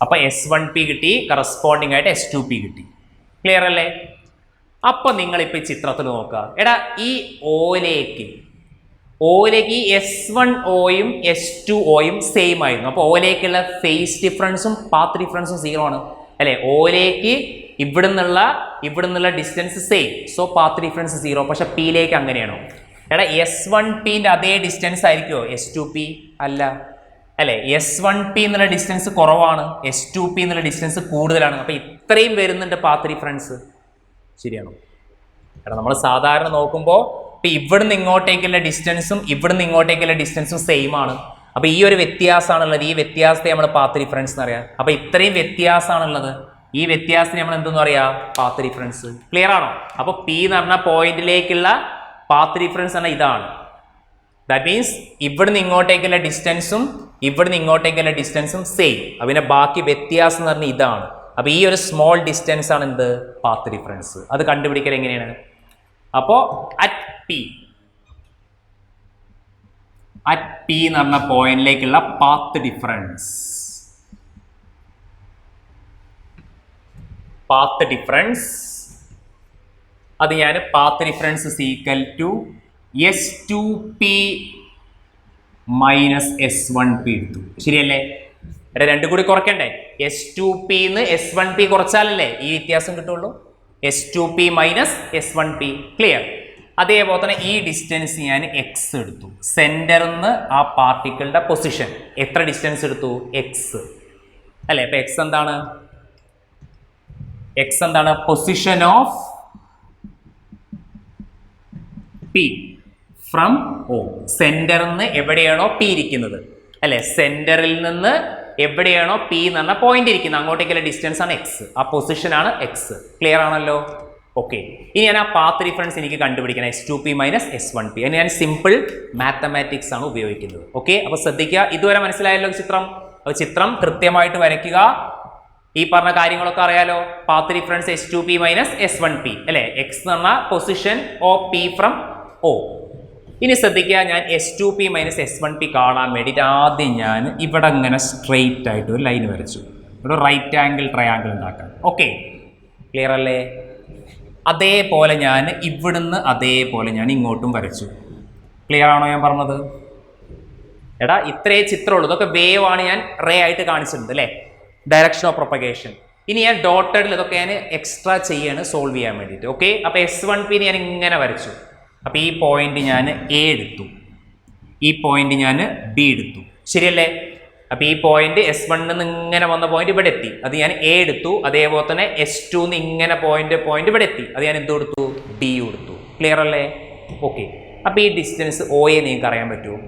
അപ്പൊ S1P കിട്ടി, കറസ്പോണ്ടിങ് ആയിട്ട് S2P കിട്ടി. ക്ലിയർ അല്ലേ? അപ്പൊ നിങ്ങളിപ്പോ ഈ ചിത്രത്തിൽ നോക്കുക, എടാ ഈ ഓയിലേക്ക് ഈ S1Oയും S2Oയും സെയിം ആയിരുന്നു. അപ്പോൾ ഓയിലേക്കുള്ള ഫേസ് ഡിഫറൻസും പാത്ത് ഡിഫറൻസും 0 ആണ് അല്ലേ. ഓയിലേക്ക് ഇവിടുന്നുള്ള distance same, so path difference 0. പക്ഷെ പിയിലേക്ക് അങ്ങനെയാണോ? എടാ S1Pന്റെ അതേ ഡിസ്റ്റൻസ് ആയിരിക്കുമോ S2P? അല്ല അല്ലേ. S1P എന്നുള്ള ഡിസ്റ്റൻസ് കുറവാണ്, S2P എന്നുള്ള ഡിസ്റ്റൻസ് കൂടുതലാണ്. അപ്പൊ ഇത്രയും വരുന്നുണ്ട് പാത്ത് ഡിഫറൻസ്. ശരിയാണോ? എടാ നമ്മൾ സാധാരണ നോക്കുമ്പോൾ ഇപ്പൊ ഇവിടുന്ന് ഇങ്ങോട്ടേക്കുള്ള ഡിസ്റ്റൻസും ഇവിടുന്ന് ഇങ്ങോട്ടേക്കുള്ള ഡിസ്റ്റൻസും സെയിം ആണ്. അപ്പൊ ഈ ഒരു വ്യത്യാസമാണുള്ളത്, ഈ വ്യത്യാസത്തെ നമ്മൾ പാത്ത് ഡിഫറൻസ് എന്ന് പറയാം. അപ്പൊ ഇത്രയും വ്യത്യാസമാണുള്ളത്, ഈ വ്യത്യാസത്തിന് നമ്മൾ എന്തെന്ന് പറയാ? Path difference. ക്ലിയർ ആണോ? അപ്പൊ P എന്ന് പറഞ്ഞ പോയിന്റിലേക്കുള്ള പാത്ത് ഡിഫറൻസ് ആണ് ഇതാണ്. ദാറ്റ് മീൻസ് ഇവിടുന്ന് ഇങ്ങോട്ടേക്കുള്ള ഡിസ്റ്റൻസും ഇവിടുന്ന് ഇങ്ങോട്ടേക്കുള്ള ഡിസ്റ്റൻസും സെയിം. അതിന്റെ ബാക്കി വ്യത്യാസം എന്ന് പറഞ്ഞാൽ ഇതാണ്. അപ്പൊ ഈ ഒരു സ്മോൾ ഡിസ്റ്റൻസ് ആണ് എന്ത്? Path difference. അത് കണ്ടുപിടിക്കൽ എങ്ങനെയാണ്? അപ്പോ അറ്റ് P എന്ന് പറഞ്ഞ പോയിന്റിലേക്കുള്ള പാത്ത് ഡിഫറൻസ് അത് ഞാൻ path difference is equal to S2P minus S1P എടുത്തു. ശരിയല്ലേ? എടാ രണ്ടും കൂടി കുറയ്ക്കണ്ടേ? S2P ന്ന് S1P കുറച്ചാലല്ലേ ഈ വ്യത്യാസം കിട്ടുള്ളൂ. S2P minus S1P. ക്ലിയർ? അതേപോലെ തന്നെ ഈ ഡിസ്റ്റൻസ് ഞാൻ X എടുത്തു. സെന്ററിൽ നിന്ന് ആ പാർട്ടിക്കിളുടെ പൊസിഷൻ എത്ര ഡിസ്റ്റൻസ് എടുത്തു? X അല്ലേ. അപ്പൊ X എന്താണ്? Position of P from O. സെന്ററിൽ നിന്ന് എവിടെയാണോ P ഇരിക്കുന്നത് അല്ലെ, സെന്ററിൽ നിന്ന് എവിടെയാണോ P എന്ന് പറഞ്ഞ പോയിന്റ് ഇരിക്കുന്നത് അങ്ങോട്ടേക്കുള്ള ഡിസ്റ്റൻസ് ആണ് X. ആ പൊസിഷൻ ആണ് X. ക്ലിയർ ആണല്ലോ? ഓക്കെ, ഇനി ഞാൻ ആ പാത്ത് ഡിഫറൻസ് എനിക്ക് കണ്ടുപിടിക്കണം. S2P minus S1P. അതിന് ഞാൻ സിമ്പിൾ മാത്തമാറ്റിക്സ് ആണ് ഉപയോഗിക്കുന്നത്. ഓക്കെ, അപ്പൊ ശ്രദ്ധിക്കുക. ഇതുവരെ മനസ്സിലായല്ലോ ചിത്രം? ചിത്രം കൃത്യമായിട്ട് വരയ്ക്കുക. ഈ പറഞ്ഞ കാര്യങ്ങളൊക്കെ അറിയാലോ. Path difference S2P minus S1P അല്ലെ. X എന്ന് പറഞ്ഞ position of P from O. ഇനി ശ്രദ്ധിക്കുക, ഞാൻ S2P മൈനസ് S1P കാണാൻ വേണ്ടിയിട്ട് ആദ്യം ഞാൻ ഇവിടെ ഇങ്ങനെ സ്ട്രെയിറ്റ് ആയിട്ട് ഒരു ലൈൻ വരച്ചു, ഒരു റൈറ്റ് ആംഗിൾ ട്രയാംഗിൾ ഉണ്ടാക്കാൻ. ഓക്കെ, ക്ലിയർ അല്ലേ? അതേപോലെ ഞാൻ ഇങ്ങോട്ടും വരച്ചു. ക്ലിയർ ആണോ ഞാൻ പറഞ്ഞത്? എടാ ഇത്രേ ചിത്രമുള്ളൂ. ഇതൊക്കെ വേവ് ആണ്, ഞാൻ റേ ആയിട്ട് കാണിച്ചിട്ടുണ്ട് അല്ലേ, ഡയറക്ഷൻ ഓഫ് പ്രൊപ്പഗേഷൻ. ഇനി ഞാൻ ഡോട്ടഡിൽ ഇതൊക്കെ ഞാൻ എക്സ്ട്രാ ചെയ്യാണ് സോൾവ് ചെയ്യാൻ വേണ്ടിയിട്ട്. ഓക്കെ, അപ്പോൾ S1P ഞാൻ ഇങ്ങനെ വരച്ചു. അപ്പോൾ ഈ പോയിന്റ് ഞാൻ A എടുത്തു, ഈ പോയിന്റ് ഞാൻ B എടുത്തു. ശരിയല്ലേ? അപ്പോൾ ഈ പോയിന്റ് S1 നിന്ന് ഇങ്ങനെ വന്ന പോയിന്റ് ഇവിടെ എത്തി, അത് ഞാൻ A എടുത്തു. അതേപോലെ തന്നെ S2 നിന്ന് ഇങ്ങനെ പോയിന്റ് ഇവിടെ എത്തി, അത് ഞാൻ എന്ത് കൊടുത്തു? D കൊടുത്തു. ക്ലിയർ അല്ലേ? ഓക്കെ, അപ്പോൾ ഈ ഡിസ്റ്റൻസ് OA നിങ്ങൾക്ക് അറിയാൻ പറ്റുമോ?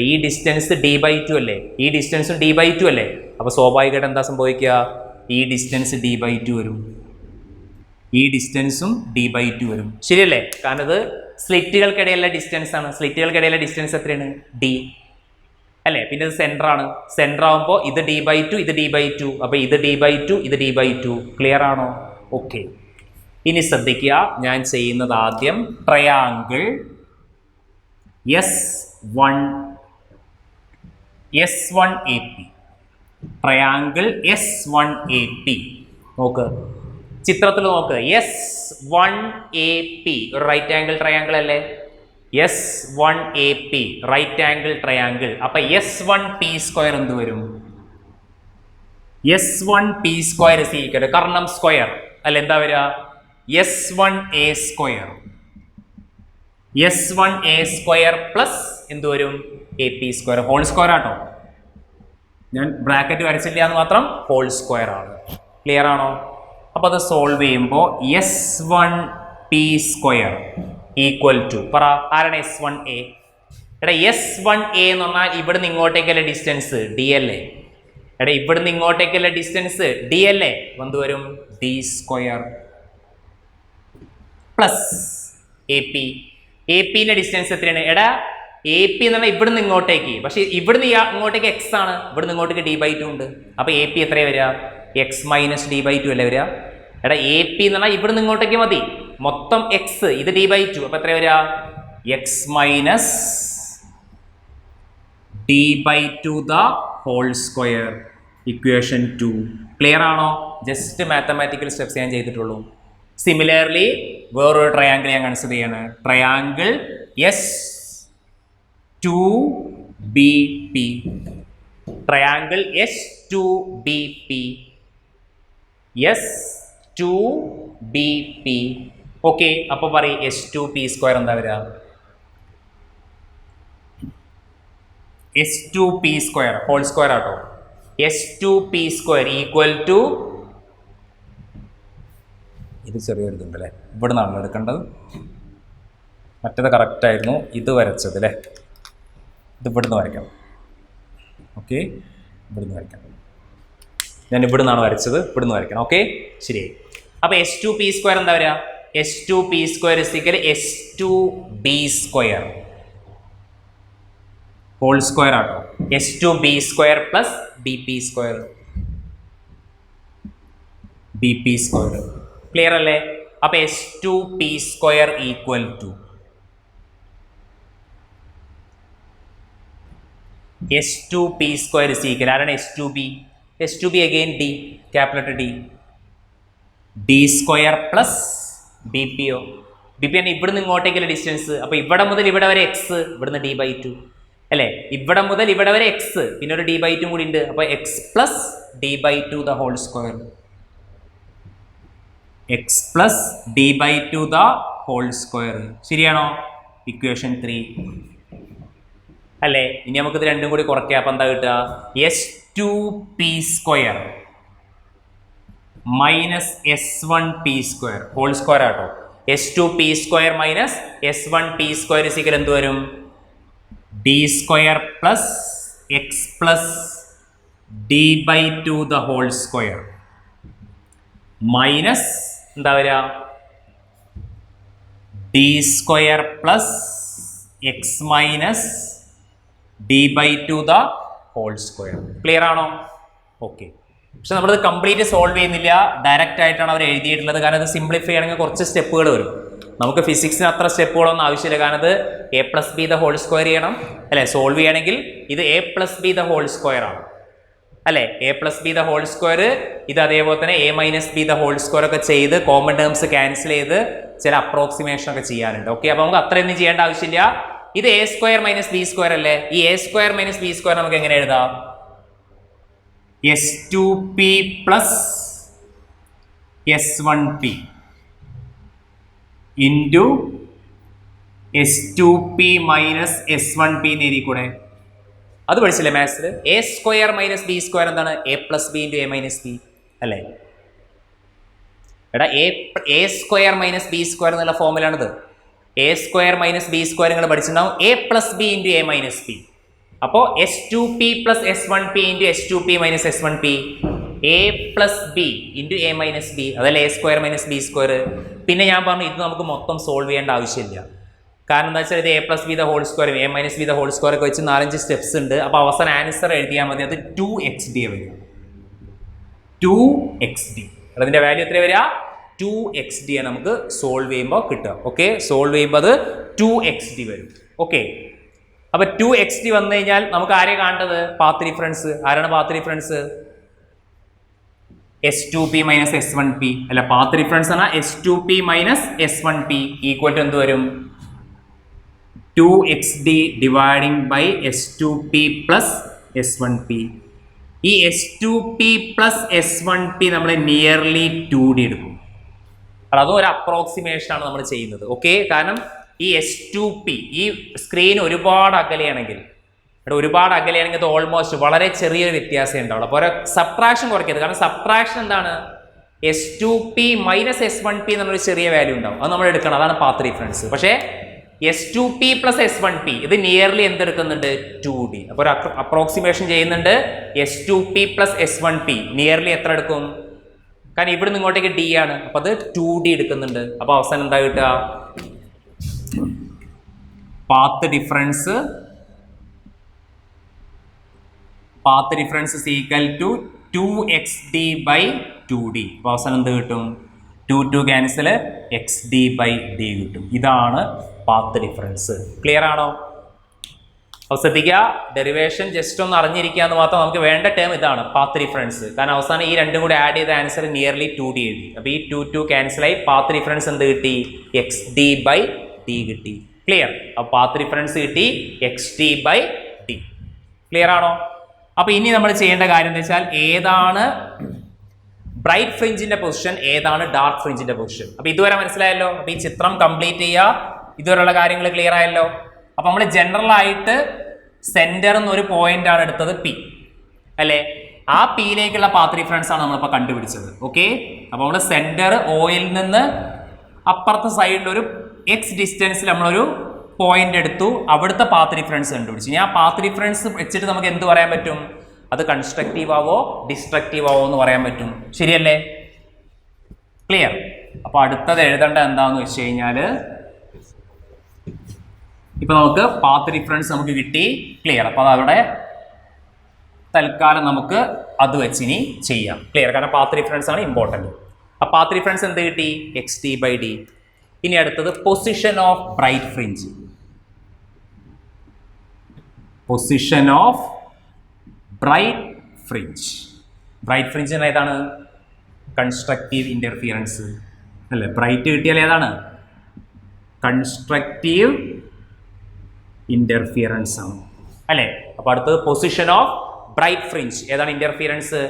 ഈ ഡിസ്റ്റൻസ് D/2 അല്ലേ, ഈ ഡിസ്റ്റൻസും D/2 അല്ലേ. അപ്പോൾ സ്വാഭാവികമായിട്ട് എന്താ സംഭവിക്കുക? ഈ ഡിസ്റ്റൻസ് D/2 വരും, ഈ ഡിസ്റ്റൻസും D/2 വരും. ശരിയല്ലേ? കാരണം ഇത് സ്ലിറ്റുകൾക്കിടയിലുള്ള ഡിസ്റ്റൻസ് ആണ്. സ്ലിറ്റുകൾക്കിടയിലുള്ള ഡിസ്റ്റൻസ് എത്രയാണ്? D അല്ലേ. പിന്നെ ഇത് സെന്റർ ആണ്. സെന്റർ ആകുമ്പോൾ ഇത് D/2, ഇത് D/2. അപ്പോൾ ഇത് D/2, ഇത് D/2. ക്ലിയർ ആണോ? ഓക്കെ, ഇനി ശ്രദ്ധിക്കുക. ഞാൻ ചെയ്യുന്നത് ആദ്യം ട്രയാങ്കിൾ S1AP, ട്രയാങ്കിൾ S1AP. നോക്ക്, ചിത്രത്തിൽ നോക്ക്. S1AP ഒരു റൈറ്റ് ആംഗിൾ ട്രയാങ്കിൾ അല്ലേ? S1AP right angle triangle. അപ്പൊ S1P² എന്ത് വരും? S1p² is equal to Karnam square അല്ല എന്താ വരിക S1a² S1a² പ്ലസ് എന്ത് വരും AP² ഹോൾ സ്ക്വയർ ആട്ടോ, ഞാൻ ബ്രാക്കറ്റ് വരച്ചില്ല എന്ന് മാത്രം, ഹോൾ സ്ക്വയർ ആണ്. ക്ലിയർ ആണോ? അപ്പോൾ അത് സോൾവ് ചെയ്യുമ്പോൾ S1p² ഈക്വൽ ടു പറ ആരാണ് S1a? എടാ S1a എന്ന് പറഞ്ഞാൽ ഇവിടുന്ന് ഇങ്ങോട്ടേക്കല്ലേ ഡിസ്റ്റൻസ് ഡി അല്ലേ? എടാ ഇവിടുന്ന് ഇങ്ങോട്ടേക്കല്ലേ ഡിസ്റ്റൻസ് ഡി അല്ലേ? എന്ത് വരും D² പ്ലസ് AP ഡിസ്റ്റൻസ് എത്രയാണ്? എടാ AP എന്ന് പറഞ്ഞാൽ ഇവിടുന്ന് ഇങ്ങോട്ടേക്ക്, പക്ഷേ ഇവിടുന്ന് ഇങ്ങോട്ടേക്ക് എക്സ് ആണ്, ഇവിടുന്ന് ഇങ്ങോട്ടേക്ക് D/2 ഉണ്ട്. അപ്പോൾ AP എത്രയാണ് വരിക? x - D/2 അല്ലേ വരിക? എടാ AP എന്ന് പറഞ്ഞാൽ ഇവിടുന്ന് ഇങ്ങോട്ടേക്ക് മതി, മൊത്തം എക്സ്, ഇത് D/2, അപ്പോൾ എത്ര വരിക? x - D/2 the whole square, equation 2. Clear ആണോ? ജസ്റ്റ് മാത്തമാറ്റിക്കൽ സ്റ്റെപ്സ് ഞാൻ ചെയ്തിട്ടുള്ളൂ. സിമിലർലി വേറൊരു ട്രയാങ്കിൾ ഞാൻ കൺസിഡർ ചെയ്യാണ്, triangle S2BP, triangle S2BP, S2BP. Okay, അപ്പോൾ പറയും S2p² എന്താ വരിക? S2p² ഹോൾ സ്ക്വയർ ആട്ടോ. S2p² ഈക്വൽ ടു, ഇത് ചെറിയൊരു ഇതുണ്ടല്ലേ, ഇവിടെ നിന്നാണ് എടുക്കേണ്ടത്, മറ്റേത് കറക്റ്റായിരുന്നു, ഇത് വരച്ചത് അല്ലേ, ഇത് ഇവിടുന്ന് വരയ്ക്കണം. ഓക്കെ, ഇവിടുന്ന് വരയ്ക്കണം, ഞാൻ ഇവിടെ നിന്നാണ് വരച്ചത്, ഇവിടുന്ന് വരയ്ക്കണം. ഓക്കെ, ശരിയായി. അപ്പോൾ S2p² എന്താ വരിക? S2p² S2b² ഹോൾ സ്ക്വയർ ആട്ടോ. S2b² plus BP². ക്ലിയർ അല്ലേ? അപ്പോൾ S2p² ഈക്വൽ ടു S2p² ആരാണ് S2b? S2b again D, capital D, D² plus BP. BP ആണ് ഇവിടുന്ന് ഇങ്ങോട്ടേക്കുള്ള ഡിസ്റ്റൻസ്. അപ്പോൾ ഇവിടെ മുതൽ ഇവിടെ വരെ എക്സ്, ഇവിടുന്ന് D/2 അല്ലേ? ഇവിടെ മുതൽ ഇവിടെ വരെ എക്സ്, പിന്നെ ഒരു D/2 കൂടി ഉണ്ട്. അപ്പോൾ x plus D/2 the whole square, x plus D/2 the whole square. ശരിയാണോ? ഇക്വേഷൻ 3 അല്ലേ? ഇനി നമുക്കിത് രണ്ടും കൂടി കുറയ്ക്കാം. അപ്പം എന്താ കിട്ടുക? S2p² minus S1p² whole square ആട്ടോ. S2p² മൈനസ് S1p² ഇസിക്കൽ എന്ത് വരും? D² plus x plus D/2 the whole square minus എന്താ വരിക? D² plus x minus D/2 the whole square. Clear ആണോ? ഓക്കെ. പക്ഷെ നമ്മളത് കംപ്ലീറ്റ് സോൾവ് ചെയ്യുന്നില്ല, ഡയറക്റ്റ് ആയിട്ടാണ് അവർ എഴുതിയിട്ടുള്ളത്. കാരണം ഇത് സിംപ്ലിഫൈ ചെയ്യണമെങ്കിൽ കുറച്ച് സ്റ്റെപ്പുകൾ വരും. നമുക്ക് ഫിസിക്സിന് അത്ര സ്റ്റെപ്പുകളൊന്നും ആവശ്യമില്ല, കാരണം ഇത് A+B ദ ഹോൾ സ്ക്വയർ ചെയ്യണം അല്ലേ? സോൾവ് ചെയ്യണമെങ്കിൽ ഇത് A+B ദ ഹോൾ സ്ക്വയർ ആണ് അല്ലേ? A+B ദ ഹോൾ സ്ക്വയർ, ഇത് അതേപോലെ തന്നെ A-B ദ ഹോൾ സ്ക്വയർ ഒക്കെ ചെയ്ത് കോമൺ ടേംസ് ക്യാൻസൽ ചെയ്ത് ചില അപ്രോക്സിമേഷൻ ഒക്കെ ചെയ്യാനുണ്ട്. ഓക്കെ, അപ്പോൾ നമുക്ക് അത്രയൊന്നും ചെയ്യേണ്ട ആവശ്യമില്ല. ഇത് A² - B² അല്ലേ? ഈ A² - B² നമുക്ക് എങ്ങനെ എഴുതാം? S2p plus S1p into S2p minus S1p എന്ന് എഴുതി കൂടെ. അത് പഠിച്ചില്ലേ മാത്സിൽ? A² - B² എന്താണ്? A+B × A - B അല്ലേ? എടാ A² - B² എന്നുള്ള ഫോമിലാണിത്. A² - B² നിങ്ങൾ പഠിച്ചിട്ടുണ്ടാവും. A+B × A - B. അപ്പോൾ S2p plus S1p into S2p minus S1p, A+B into A - B, അതല്ല A² - B². പിന്നെ ഞാൻ പറഞ്ഞു ഇത് നമുക്ക് മൊത്തം സോൾവ് ചെയ്യേണ്ട ആവശ്യമില്ല. കാരണം എന്താ വെച്ചാൽ ഇത് A+B the whole square, A - B the whole square ഒക്കെ വെച്ച് 4-5 സ്റ്റെപ്സ് ഉണ്ട്. അപ്പോൾ അവസാനം ആൻസർ എഴുതിയാൽ മതി. അത് 2xd വരിക. 2xd അതിൻ്റെ വാല്യൂ എത്ര വരിക? 2xd നമുക്ക് സോൾവ് ചെയ്യുമ്പോൾ കിട്ടുക. ഓക്കെ, സോൾവ് ചെയ്യുമ്പോൾ അത് 2xd വരും. ഓക്കെ, അപ്പോൾ 2xd വന്നു കഴിഞ്ഞാൽ നമുക്ക് ആരെയാണ് കാണേണ്ടത്? Path difference. ആരാണ് path difference? S2p minus S1p അല്ല, പാത്ത് ഡിഫറൻസ് ആണ് S2p minus S1p equal to എന്ത് വരും? 2xd dividing by S2p plus S1p. ഈ S2P പ്ലസ് S1P നമ്മൾ നിയർലി 2D എടുക്കും. അതും ഒരു അപ്രോക്സിമേഷൻ ആണ് നമ്മൾ ചെയ്യുന്നത്. ഓക്കെ, കാരണം ഈ S2P ഈ സ്ക്രീൻ ഒരുപാട് അകലെയാണെങ്കിൽ അത് ഓൾമോസ്റ്റ് വളരെ ചെറിയൊരു വ്യത്യാസം ഉണ്ടാവുള്ളൂ. അപ്പോൾ ഒരു സബ്ട്രാക്ഷൻ കുറയ്ക്കരുത്. കാരണം സബ്ട്രാക്ഷൻ എന്താണ്, S2P മൈനസ് S1P എന്നുള്ളൊരു ചെറിയ വാല്യൂ ഉണ്ടാവും, അത് നമ്മൾ എടുക്കണം. അതാണ് പാത്ത് ഡിഫറൻസ്. പക്ഷേ S2P പ്ലസ് S1P ഇത് നിയർലി എന്തെടുക്കുന്നുണ്ട്, 2D. അപ്പോൾ ഒരു അപ്രോക്സിമേഷൻ ചെയ്യുന്നുണ്ട്. S2P പ്ലസ് S1P നിയർലി എത്ര എടുക്കും, കാരണം ഇവിടെ നിന്ന് ഇങ്ങോട്ടേക്ക് D ആണ്, അപ്പോൾ അത് 2D എടുക്കുന്നുണ്ട്. അപ്പോൾ അവസാനം എന്താ കിട്ടുക, path difference is equal to 2xd by 2d. അപ്പോൾ അവസാനം എന്ത് കിട്ടും, 2 ക്യാൻസൽ xd by d കിട്ടും. ഇതാണ് പാത്ത് ഡിഫറൻസ്. ക്ലിയർ ആണോ? അപ്പോൾ ശ്രദ്ധിക്കുക, ഡെറിവേഷൻ ജസ്റ്റ് ഒന്ന് അറിഞ്ഞിരിക്കുക എന്ന് മാത്രം. നമുക്ക് വേണ്ട ടേം ഇതാണ്, പാത്ത് ഡിഫറൻസ്. കാരണം അവസാനം ഈ രണ്ടും കൂടി ആഡ് ചെയ്ത ആൻസർ നിയർലി 2D എഴുതി. അപ്പോൾ ഈ 2 ക്യാൻസലായി പാത്ത് ഡിഫറൻസ് എന്ത് കിട്ടി, xd by d കിട്ടി. ക്ലിയർ? അപ്പോൾ പാത്ത് ഡിഫറൻസ് കിട്ടി xd by d. ക്ലിയർ ആണോ? അപ്പോൾ ഇനി നമ്മൾ ചെയ്യേണ്ട കാര്യം എന്താ വെച്ചാൽ, ഏതാണ് ബ്രൈറ്റ് ഫ്രിഞ്ചിന്റെ പൊസിഷൻ, ഏതാണ് ഡാർക്ക് ഫ്രിഞ്ചിന്റെ പൊസിഷൻ. അപ്പോൾ ഇതുവരെ മനസ്സിലായല്ലോ. അപ്പോൾ ഈ ചിത്രം കംപ്ലീറ്റ് ചെയ്യുക. ഇതുവരെയുള്ള കാര്യങ്ങൾ ക്ലിയർ ആയല്ലോ. അപ്പോൾ നമ്മൾ ജനറൽ ആയിട്ട് സെന്റർ എന്നൊരു പോയിന്റ് ആണ് എടുത്തത് P അല്ലേ. ആ Pയിലേക്കുള്ള പാത്ത് ഡിഫറൻസ് ആണ് നമ്മളിപ്പോൾ കണ്ടുപിടിച്ചത്. ഓക്കെ, അപ്പോൾ നമ്മൾ സെന്റർ ഓയിൽ നിന്ന് അപ്പുറത്തെ സൈഡിൽ ഒരു X ഡിസ്റ്റൻസിൽ നമ്മളൊരു പോയിന്റ് എടുത്തു, അവിടുത്തെ പാത്ത് ഡിഫറൻസ് കണ്ടുപിടിച്ചു. ഇനി ആ പാത്ത് ഡിഫറൻസ് വെച്ചിട്ട് നമുക്ക് എന്ത് പറയാൻ പറ്റും, അത് കൺസ്ട്രക്റ്റീവ് ആവോ ഡിസ്ട്രക്റ്റീവ് ആവോ എന്ന് പറയാൻ പറ്റും. ശരിയല്ലേ? ക്ലിയർ? അപ്പോൾ അടുത്തത് എഴുതേണ്ട എന്താണെന്ന് വെച്ച് കഴിഞ്ഞാൽ, ഇപ്പൊ നമുക്ക് പാത്ത് ഡിഫറൻസ് നമുക്ക് കിട്ടി. ക്ലിയർ? അപ്പോൾ അതവിടെ തൽക്കാലം നമുക്ക് അത് വെച്ച് ഇനി ചെയ്യാം. ക്ലിയർ? കാരണം പാത്ത് ഡിഫറൻസ് ആണ് ഇമ്പോർട്ടൻറ്റ്. ആ പാത്ത് ഡിഫറൻസ് എന്ത് കിട്ടി, xd by d. ഇനി അടുത്തത് position of bright fringe. Position of bright fringe. Bright fringe ഏതാണ്, കൺസ്ട്രക്റ്റീവ് ഇന്റർഫിയറൻസ് അല്ലേ. ബ്രൈറ്റ് കിട്ടിയാൽ ഏതാണ്, കൺസ്ട്രക്റ്റീവ് ഇന്റർഫിയറൻസ് ആണ് അല്ലേ. അപ്പോൾ അടുത്തത് പൊസിഷൻ ഓഫ് ബ്രൈറ്റ് ഫ്രിഞ്ച് ഏതാണ്, ഇന്റർഫിയറൻസ്,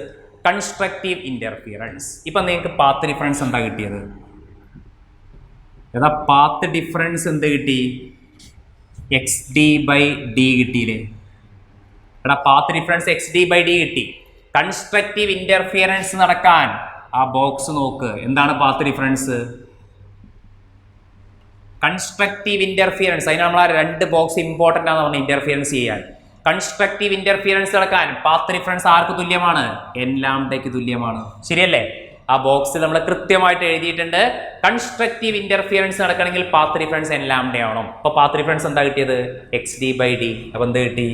കൺസ്ട്രക്റ്റീവ് ഇന്റർഫിയറൻസ്. ഇപ്പം നിങ്ങൾക്ക് പാത്ത് ഡിഫറൻസ് എന്താ കിട്ടിയത്, ഏതാ പാത്ത് ഡിഫറൻസ് എന്ത് കിട്ടി, xd by d കിട്ടിയില്ലേ. എടാ path difference xd by d കിട്ടി. കൺസ്ട്രക്റ്റീവ് ഇന്റർഫിയറൻസ് നടക്കാൻ ആ ബോക്സ് നോക്ക്, എന്താണ് പാത്ത് ഡിഫറൻസ്, കൺസ്ട്രക്റ്റീവ് ഇന്റർഫിയറൻസ്. അതിന് നമ്മൾ ആ രണ്ട് ബോക്സ് ഇമ്പോർട്ടൻ്റ് ആണ് പറഞ്ഞത് ഇന്റർഫിയറൻസ് ചെയ്യാൻ. കൺസ്ട്രക്റ്റീവ് ഇന്റർഫിയറൻസ് നടക്കാൻ പാത്ത് ഡിഫറൻസ് ആർക്ക് തുല്യമാണ്, n ലാംഡയ്ക്ക് തുല്യമാണ്. ശരിയല്ലേ? ആ ബോക്സിൽ നമ്മൾ കൃത്യമായിട്ട് എഴുതിയിട്ടുണ്ട്, കൺസ്ട്രക്റ്റീവ് ഇന്റർഫിയറൻസ് നടക്കണമെങ്കിൽ പാത്ത് ഡിഫറൻസ് n ലാംഡ ആവണം. അപ്പോൾ പാത്ത് ഡിഫറൻസ് എന്താ കിട്ടിയത്, xd by d. അപ്പോൾ എന്ത് കിട്ടി,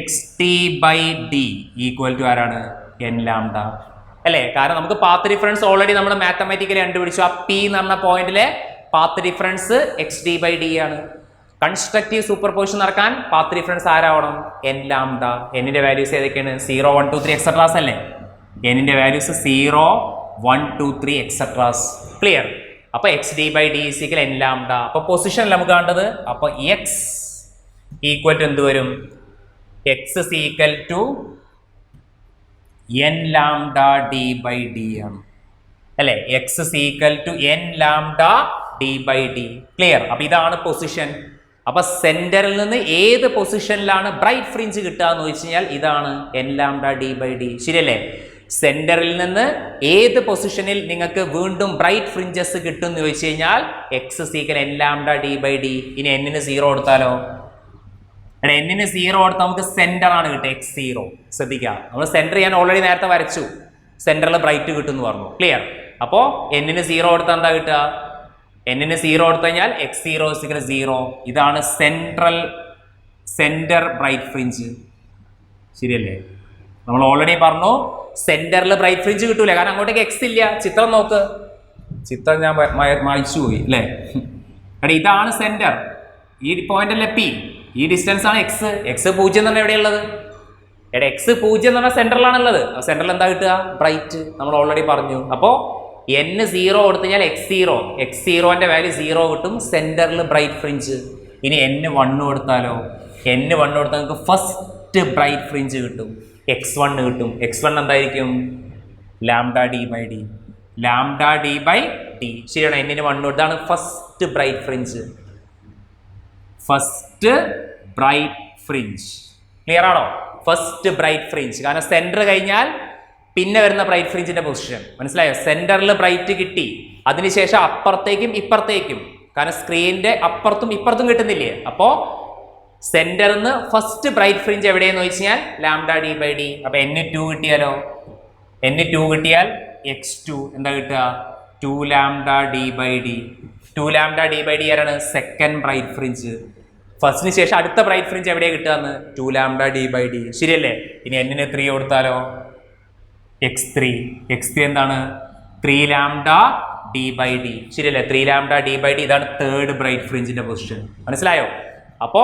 xd by d equal to ആരാണ്, n ലാംഡ അല്ലേ. കാരണം നമുക്ക് പാത്ത് ഡിഫറൻസ് ഓൾറെഡി നമ്മൾ മാത്തമാറ്റിക്കലി കണ്ടുപിടിച്ചു. ആ P എന്ന് പറഞ്ഞ പോയിന്റിലെ path difference xd by d ആണ്. കൺസ്ട്രക്റ്റീവ് സൂപ്പർ പൊസിഷൻ നടക്കാൻ പാത്ത് ഡിഫറൻസ് ആരാവണം, n ലാംഡ. എന്നിന്റെ വാല്യൂസ് ഏതൊക്കെയാണ്, 0 1 2 3 എക്സെട്രാസ് അല്ലേ. എന്നിന്റെ വാല്യൂസ് 0 1 2 3 എക്സെട്രാസ്. ക്ലിയർ? അപ്പോൾ xd by d equal n lambda. അപ്പോൾ പൊസിഷൻ നമുക്ക് കണ്ടത്. അപ്പോൾ x ഈക്വൽ ടു എന്ത് വരും, x is equal to n lambda d by d ആണ് അല്ലേ. x is equal to n lambda d by d. Clear? അപ്പോൾ ഇതാണ് പൊസിഷൻ. അപ്പോൾ സെന്ററിൽ നിന്ന് ഏത് പൊസിഷനിലാണ് ബ്രൈറ്റ് ഫ്രിഞ്ച് കിട്ടുക എന്ന് വെച്ച് കഴിഞ്ഞാൽ ഇതാണ് n lambda d by d. ശരിയല്ലേ? സെന്ററിൽ നിന്ന് ഏത് പൊസിഷനിൽ നിങ്ങൾക്ക് വീണ്ടും ബ്രൈറ്റ് ഫ്രിഞ്ചസ് കിട്ടും എന്ന് ചോദിച്ചു കഴിഞ്ഞാൽ x is equal n lambda d by d. ഇനി n-ന് 0 കൊടുത്താലോ, n-ന് 0 കൊടുത്താൽ നമുക്ക് സെന്റർ ആണ് കിട്ടുക, x0. ശ്രദ്ധിക്കുക, നമ്മൾ സെന്റർ ഞാൻ ഓൾറെഡി നേരത്തെ വരച്ചു, സെന്ററിൽ ബ്രൈറ്റ് കിട്ടും എന്ന് പറഞ്ഞു. ക്ലിയർ? അപ്പോൾ n-ന് 0 കൊടുത്താൽ എന്താ കിട്ടുക, n-ന് 0 കൊടുത്തു കഴിഞ്ഞാൽ x0 is equal to 0. ഇതാണ് സെന്റർ ബ്രൈറ്റ് ഫ്രിഞ്ച്. ശരിയല്ലേ? നമ്മൾ ഓൾറെഡി പറഞ്ഞു സെന്ററിൽ ബ്രൈറ്റ് ഫ്രിഞ്ച് കിട്ടൂല, കാരണം അങ്ങോട്ടേക്ക് x ഇല്ല. ചിത്രം നോക്ക്, ചിത്രം ഞാൻ മായ്ച്ചു പോയി അല്ലേ. എടാ ഇതാണ് സെന്റർ, ഈ പോയിന്റ് അല്ലേ P, ഈ ഡിസ്റ്റൻസ് ആണ് x. x 0 എന്ന് പറഞ്ഞാൽ എവിടെയുള്ളത്, എടാ x 0 എന്ന് പറഞ്ഞാൽ സെന്ററിലാണുള്ളത്. സെന്ററിൽ എന്താ കിട്ടുക, ബ്രൈറ്റ്. നമ്മൾ ഓൾറെഡി പറഞ്ഞു. അപ്പോൾ n 0 കൊടുത്തു കഴിഞ്ഞാൽ x0ന്റെ വാല്യൂ 0 കിട്ടും, സെന്ററിൽ ബ്രൈറ്റ് ഫ്രിഞ്ച്. ഇനി n 1 കൊടുത്താലോ, n 1 കൊടുത്താൽ നമുക്ക് ഫസ്റ്റ് ബ്രൈറ്റ് ഫ്രിഞ്ച് കിട്ടും. x1 കിട്ടും. x1 എന്തായിരിക്കും? Lambda D by D. Lambda D by D. ശരിയാണ്. എന്നിന് 1 ഇതാണ് first bright fringe. First bright fringe. Clear ആണോ? First bright fringe. കാരണം സെന്റർ കഴിഞ്ഞാൽ പിന്നെ വരുന്ന ബ്രൈറ്റ് ഫ്രിഞ്ചിന്റെ പൊസിഷൻ മനസ്സിലായോ? സെന്ററിൽ ബ്രൈറ്റ് കിട്ടി, അതിനുശേഷം അപ്പുറത്തേക്കും ഇപ്പുറത്തേക്കും, കാരണം സ്ക്രീനിന്റെ അപ്പുറത്തും ഇപ്പുറത്തും കിട്ടുന്നില്ലേ? അപ്പോൾ സെന്ററിന്ന് ഫസ്റ്റ് ബ്രൈറ്റ് ഫ്രിഞ്ച് എവിടെയെന്ന് ചോദിച്ചു കഴിഞ്ഞാൽ ലാംഡ ഡി ബൈ ഡി. അപ്പൊ N2 കിട്ടിയാലോ? N2 കിട്ടിയാൽ x2 എന്താ കിട്ടുക? 2 lambda D by D. 2 lambda D by D ആരാണ്? Second bright fringe. ഫസ്റ്റിന് ശേഷം അടുത്ത ബ്രൈറ്റ് ഫ്രിഞ്ച് എവിടെയാണ് കിട്ടുകയെന്ന്? 2 ലാംഡ ഡി ബൈ ഡി. ശരിയല്ലേ? ഇനി N-ന് 3 കൊടുത്താലോ? x3. x3 എന്താണ്? 3 ലാംഡ ഡി ബൈ ഡി. ശരിയല്ലേ? 3 ലാംഡ ഡി ബൈ ഡി. ഇതാണ് തേർഡ് ബ്രൈറ്റ് ഫ്രിഞ്ചിന്റെ പൊസിഷൻ. മനസ്സിലായോ? അപ്പോ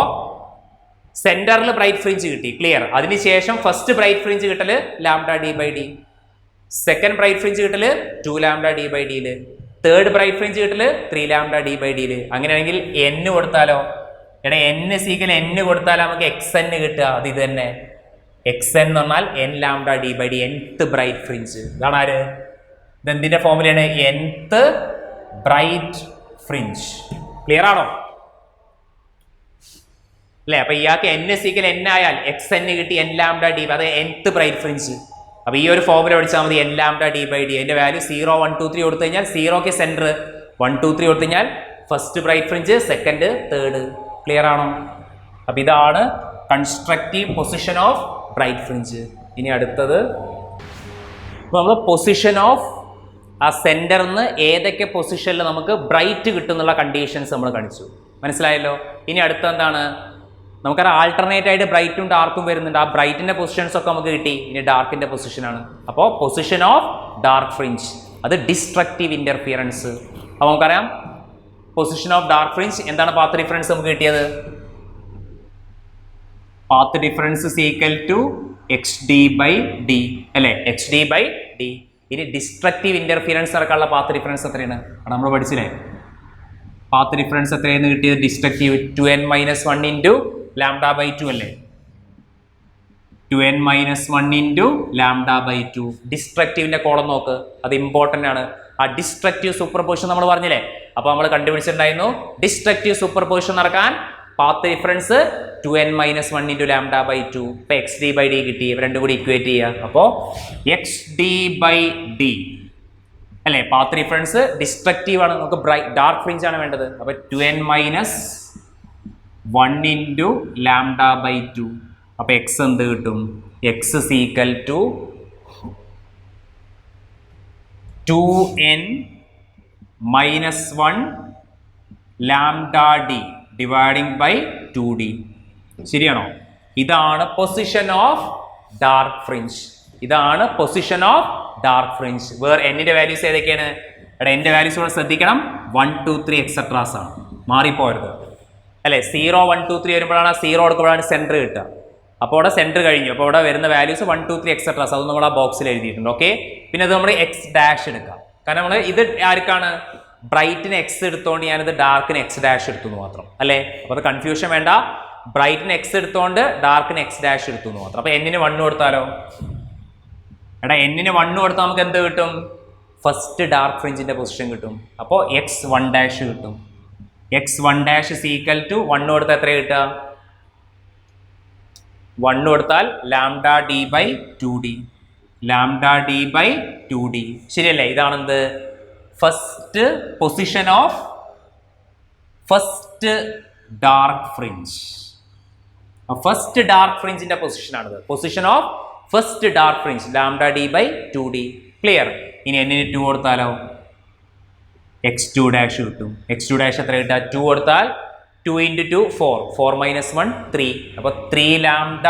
സെന്ററിൽ ബ്രൈറ്റ് ഫ്രിഞ്ച് കിട്ടി. ക്ലിയർ. അതിനുശേഷം ഫസ്റ്റ് ബ്രൈറ്റ് ഫ്രിഞ്ച് കിട്ടല് lambda D by D. Second bright fringe കിട്ടല് 2 ലാംഡ ഡി ബൈ ഡിയില്. തേർഡ് ബ്രൈറ്റ് ഫ്രിഞ്ച് കിട്ടല് 3 ലാംഡ ഡി ബൈ ഡിയില്. അങ്ങനെയാണെങ്കിൽ N കൊടുത്താലോ? എടാ N സീക്കൽ N കൊടുത്താൽ നമുക്ക് xn കിട്ടുക. അത് ഇത് തന്നെ. xn എന്ന് പറഞ്ഞാൽ n lambda D by D. nth bright fringe. ഇതാണ് ആര്? ഇതെന്തിന്റെ ഫോമുലയാണ്? nth bright fringe. ക്ലിയർ ആണോ? അല്ലേ? അപ്പൊ ഇയാൾക്ക് N സീക്കൽ N ആയാൽ xn കിട്ടി, n ലാംഡ ഡി. അത് nth ബ്രൈറ്റ് ഫ്രിഞ്ച്. അപ്പൊ ഈ ഒരു ഫോമുല പഠിച്ചാൽ മതി. n lambda D by D. അതിന്റെ വാല്യൂ 0 1 2 3 കൊടുത്തു കഴിഞ്ഞാൽ 0ക്ക് സെന്റർ, 1 2 3 കൊടുത്തു കഴിഞ്ഞാൽ first bright fringe, second, third. Clear ആണോ? അപ്പൊ ഇതാണ് constructive position of bright fringe. ഇനി അടുത്തത് നമ്മൾ പൊസിഷൻ ഓഫ് ആ സെന്ററിന്ന് ഏതൊക്കെ പൊസിഷനിൽ നമുക്ക് ബ്രൈറ്റ് കിട്ടുന്നുള്ള കണ്ടീഷൻസ് നമ്മൾ കാണിച്ചു. മനസ്സിലായല്ലോ? ഇനി അടുത്ത എന്താണ്? നമുക്കത് ആൾട്ടർനേറ്റ് ആയിട്ട് ബ്രൈറ്റും ഡാർക്കും വരുന്നുണ്ട്. ആ ബ്രൈറ്റിന്റെ പൊസിഷൻസ് ഒക്കെ നമുക്ക് കിട്ടി. ഇനി ഡാർക്കിന്റെ പൊസിഷനാണ്. അപ്പോൾ പൊസിഷൻ ഓഫ് ഡാർക്ക് ഫ്രിഞ്ച്, അത് ഡിസ്ട്രക്റ്റീവ് ഇന്റർഫിയറൻസ്. അപ്പോൾ നമുക്കറിയാം പൊസിഷൻ ഓഫ് ഡാർക്ക് ഫ്രിഞ്ച് എന്താണ്? പാത്ത് ഡിഫറൻസ് നമുക്ക് കിട്ടിയത്. Path difference is equal to xd by d അല്ലേ? xd by d. ഇനി ഡിസ്ട്രക്റ്റീവ് ഇന്റർഫിയറൻസ് നടക്കാനുള്ള പാത്ത് ഡിഫറൻസ് എത്രയാണ്? നമ്മൾ പഠിച്ചില്ലേ? പാത്ത് ഡിഫറൻസ് എത്രയെന്ന് കിട്ടിയത്? Destructive 2n-1 into lambda by 2 അല്ലേ? 2n-1 into lambda by 2. ഡിസ്ട്രക്റ്റീവിന്റെ കോളം നോക്ക്, അത് ഇമ്പോർട്ടൻ്റ് ആണ്. ആ ഡിസ്ട്രക്റ്റീവ് സൂപ്പർ പൊസിഷൻ നമ്മൾ പറഞ്ഞില്ലേ? അപ്പോൾ നമ്മൾ കണ്ടുപിടിച്ചിട്ടുണ്ടായിരുന്നു ഡിസ്ട്രക്റ്റീവ് സൂപ്പർ പൊസിഷൻ നടക്കാൻ path difference 2n-1 into lambda by 2. ഇപ്പൊ xd ബൈ ഡി കിട്ടി. രണ്ടും കൂടി ഇക്വേറ്റ് ചെയ്യുക. അപ്പോൾ xd ബൈ ഡി അല്ലേ? പാത്ത് ഡിഫറൻസ് ഡിസ്ട്രക്റ്റീവ് ആണ്. നമുക്ക് ഡാർക്ക് ഫ്രിഞ്ച് ആണ് വേണ്ടത്. അപ്പൊ 2n-1 ഇൻറ്റു ലാംഡ ബൈ 2. അപ്പൊ x എന്ത് കിട്ടും? x is equal to 2n-1 lambda D dividing by 2d. ശരിയാണോ? ഇതാണ് പൊസിഷൻ ഓഫ് ഡാർക്ക് ഫ്രിഞ്ച്. ഇതാണ് പൊസിഷൻ ഓഫ് ഡാർക്ക് ഫ്രിഞ്ച്. വേറെ എന്നിന്റെ വാല്യൂസ് ഏതൊക്കെയാണ്? എടാ എൻ്റെ വാല്യൂസ് കൂടെ ശ്രദ്ധിക്കണം. 1 2 3 എക്സെട്രാസ് ആണ്. മാറിപ്പോരുത് അല്ലേ? 0 1 2 3 വരുമ്പോഴാണ് 0 കൊടുക്കുമ്പോഴാണ് സെന്റർ കിട്ടുക. അപ്പോൾ അവിടെ സെന്റർ കഴിഞ്ഞു. അപ്പോൾ അവിടെ വരുന്ന വാല്യൂസ് 1 2 3 എക്സെട്രാസ്. അത് നമ്മൾ ആ ബോക്സിൽ എഴുതിയിട്ടുണ്ട്. ഓക്കെ. പിന്നെ അത് നമ്മൾ എക്സ് ഡാഷ് എടുക്കാം. കാരണം നമ്മൾ ഇത് ആർക്കാണ്? ബ്രൈറ്റിന് എക്സ് എടുത്തോണ്ട് ഞാനിത് ഡാർക്കിന് എക്സ് ഡാഷ് എടുത്തു മാത്രം അല്ലേ? അപ്പോൾ അത് കൺഫ്യൂഷൻ വേണ്ട. ബ്രൈറ്റിന് എക്സ് എടുത്തോണ്ട് ഡാർക്കിന് എക്സ് ഡാഷ് എടുത്തു മാത്രം. അപ്പോൾ N-ന് 1 കൊടുത്താലോ? എടാ N-ന് 1 കൊടുത്താൽ നമുക്ക് എന്ത് കിട്ടും? ഫസ്റ്റ് ഡാർക്ക് ഫ്രിഞ്ചിന്റെ പൊസിഷൻ കിട്ടും. അപ്പോൾ x1 ഡാഷ് കിട്ടും. x1 dash is equal to 1 കൊടുത്താൽ എത്ര കിട്ടുക? 1 കൊടുത്താൽ lambda D by 2d. Lambda D by 2d. ശരിയല്ലേ? ഇതാണെന്ത്? First position of first dark fringe. First dark ഫ്രിഞ്ചിന്റെ പൊസിഷൻ ആണിത്. Position of first dark fringe lambda D by 2d. Clear. ഇനി N-ന് 2 കൊടുത്താലോ? x2 ഡാഷ് കിട്ടും. x2 ഡാഷ് എത്ര കിട്ടുക? 2 കൊടുത്താൽ 2 ഇൻറ്റു 2 4. 4-1 3. അപ്പോൾ 3 ലാംഡ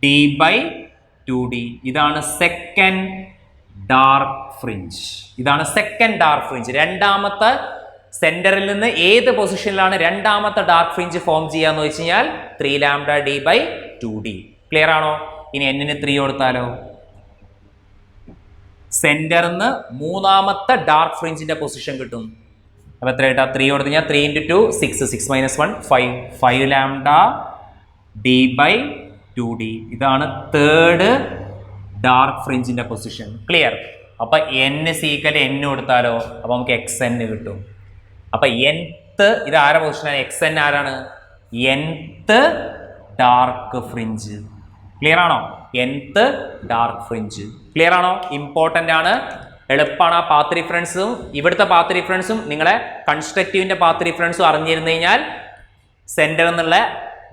ഡി ബൈ 2d. ഇതാണ് സെക്കൻഡ് ഡാർക്ക് ഫ്രിഞ്ച്. ഇതാണ് സെക്കൻഡ് ഡാർക്ക് ഫ്രിഞ്ച്. രണ്ടാമത്തെ സെന്ററിൽ നിന്ന് ഏത് പൊസിഷനിലാണ് രണ്ടാമത്തെ ഡാർക്ക് ഫ്രിഞ്ച് ഫോം ചെയ്യാന്ന് വെച്ച് കഴിഞ്ഞാൽ 3 lambda D by 2d. Clear ആണോ? ഇനി N-ന് 3 കൊടുത്താലോ? സെന്ററിന്ന് മൂന്നാമത്തെ ഡാർക്ക് ഫ്രിഞ്ചിന്റെ പൊസിഷൻ കിട്ടും. അപ്പൊ എത്ര കിട്ടാ? 3 കൊടുത്തു കഴിഞ്ഞാൽ 3 into 2 6. 6-1 5. 5 lambda D by 2D. ഇതാണ് തേർഡ് ഡാർക്ക് ഫ്രിഞ്ചിന്റെ പൊസിഷൻ. ക്ലിയർ? അപ്പൊ n സീക്കൽ n കൊടുത്താലോ അപ്പൊ നമുക്ക് xn കിട്ടും. അപ്പൊ nth ഇത് ആരെ പൊസിഷനാണ്? xn ആരാണ്? nth dark fringe. ക്ലിയർ ആണോ? nth dark fringe. ക്ലിയർ ആണോ? ഇമ്പോർട്ടൻ്റ് ആണ്, എളുപ്പമാണ്. ആ പാത്ത് റിഫറൻസും ഇവിടുത്തെ പാത്ത് റിഫറൻസും നിങ്ങളെ കൺസ്ട്രക്റ്റീവിന്റെ പാത്ത് റിഫറൻസും അറിഞ്ഞിരുന്നു കഴിഞ്ഞാൽ സെന്റർ എന്നുള്ള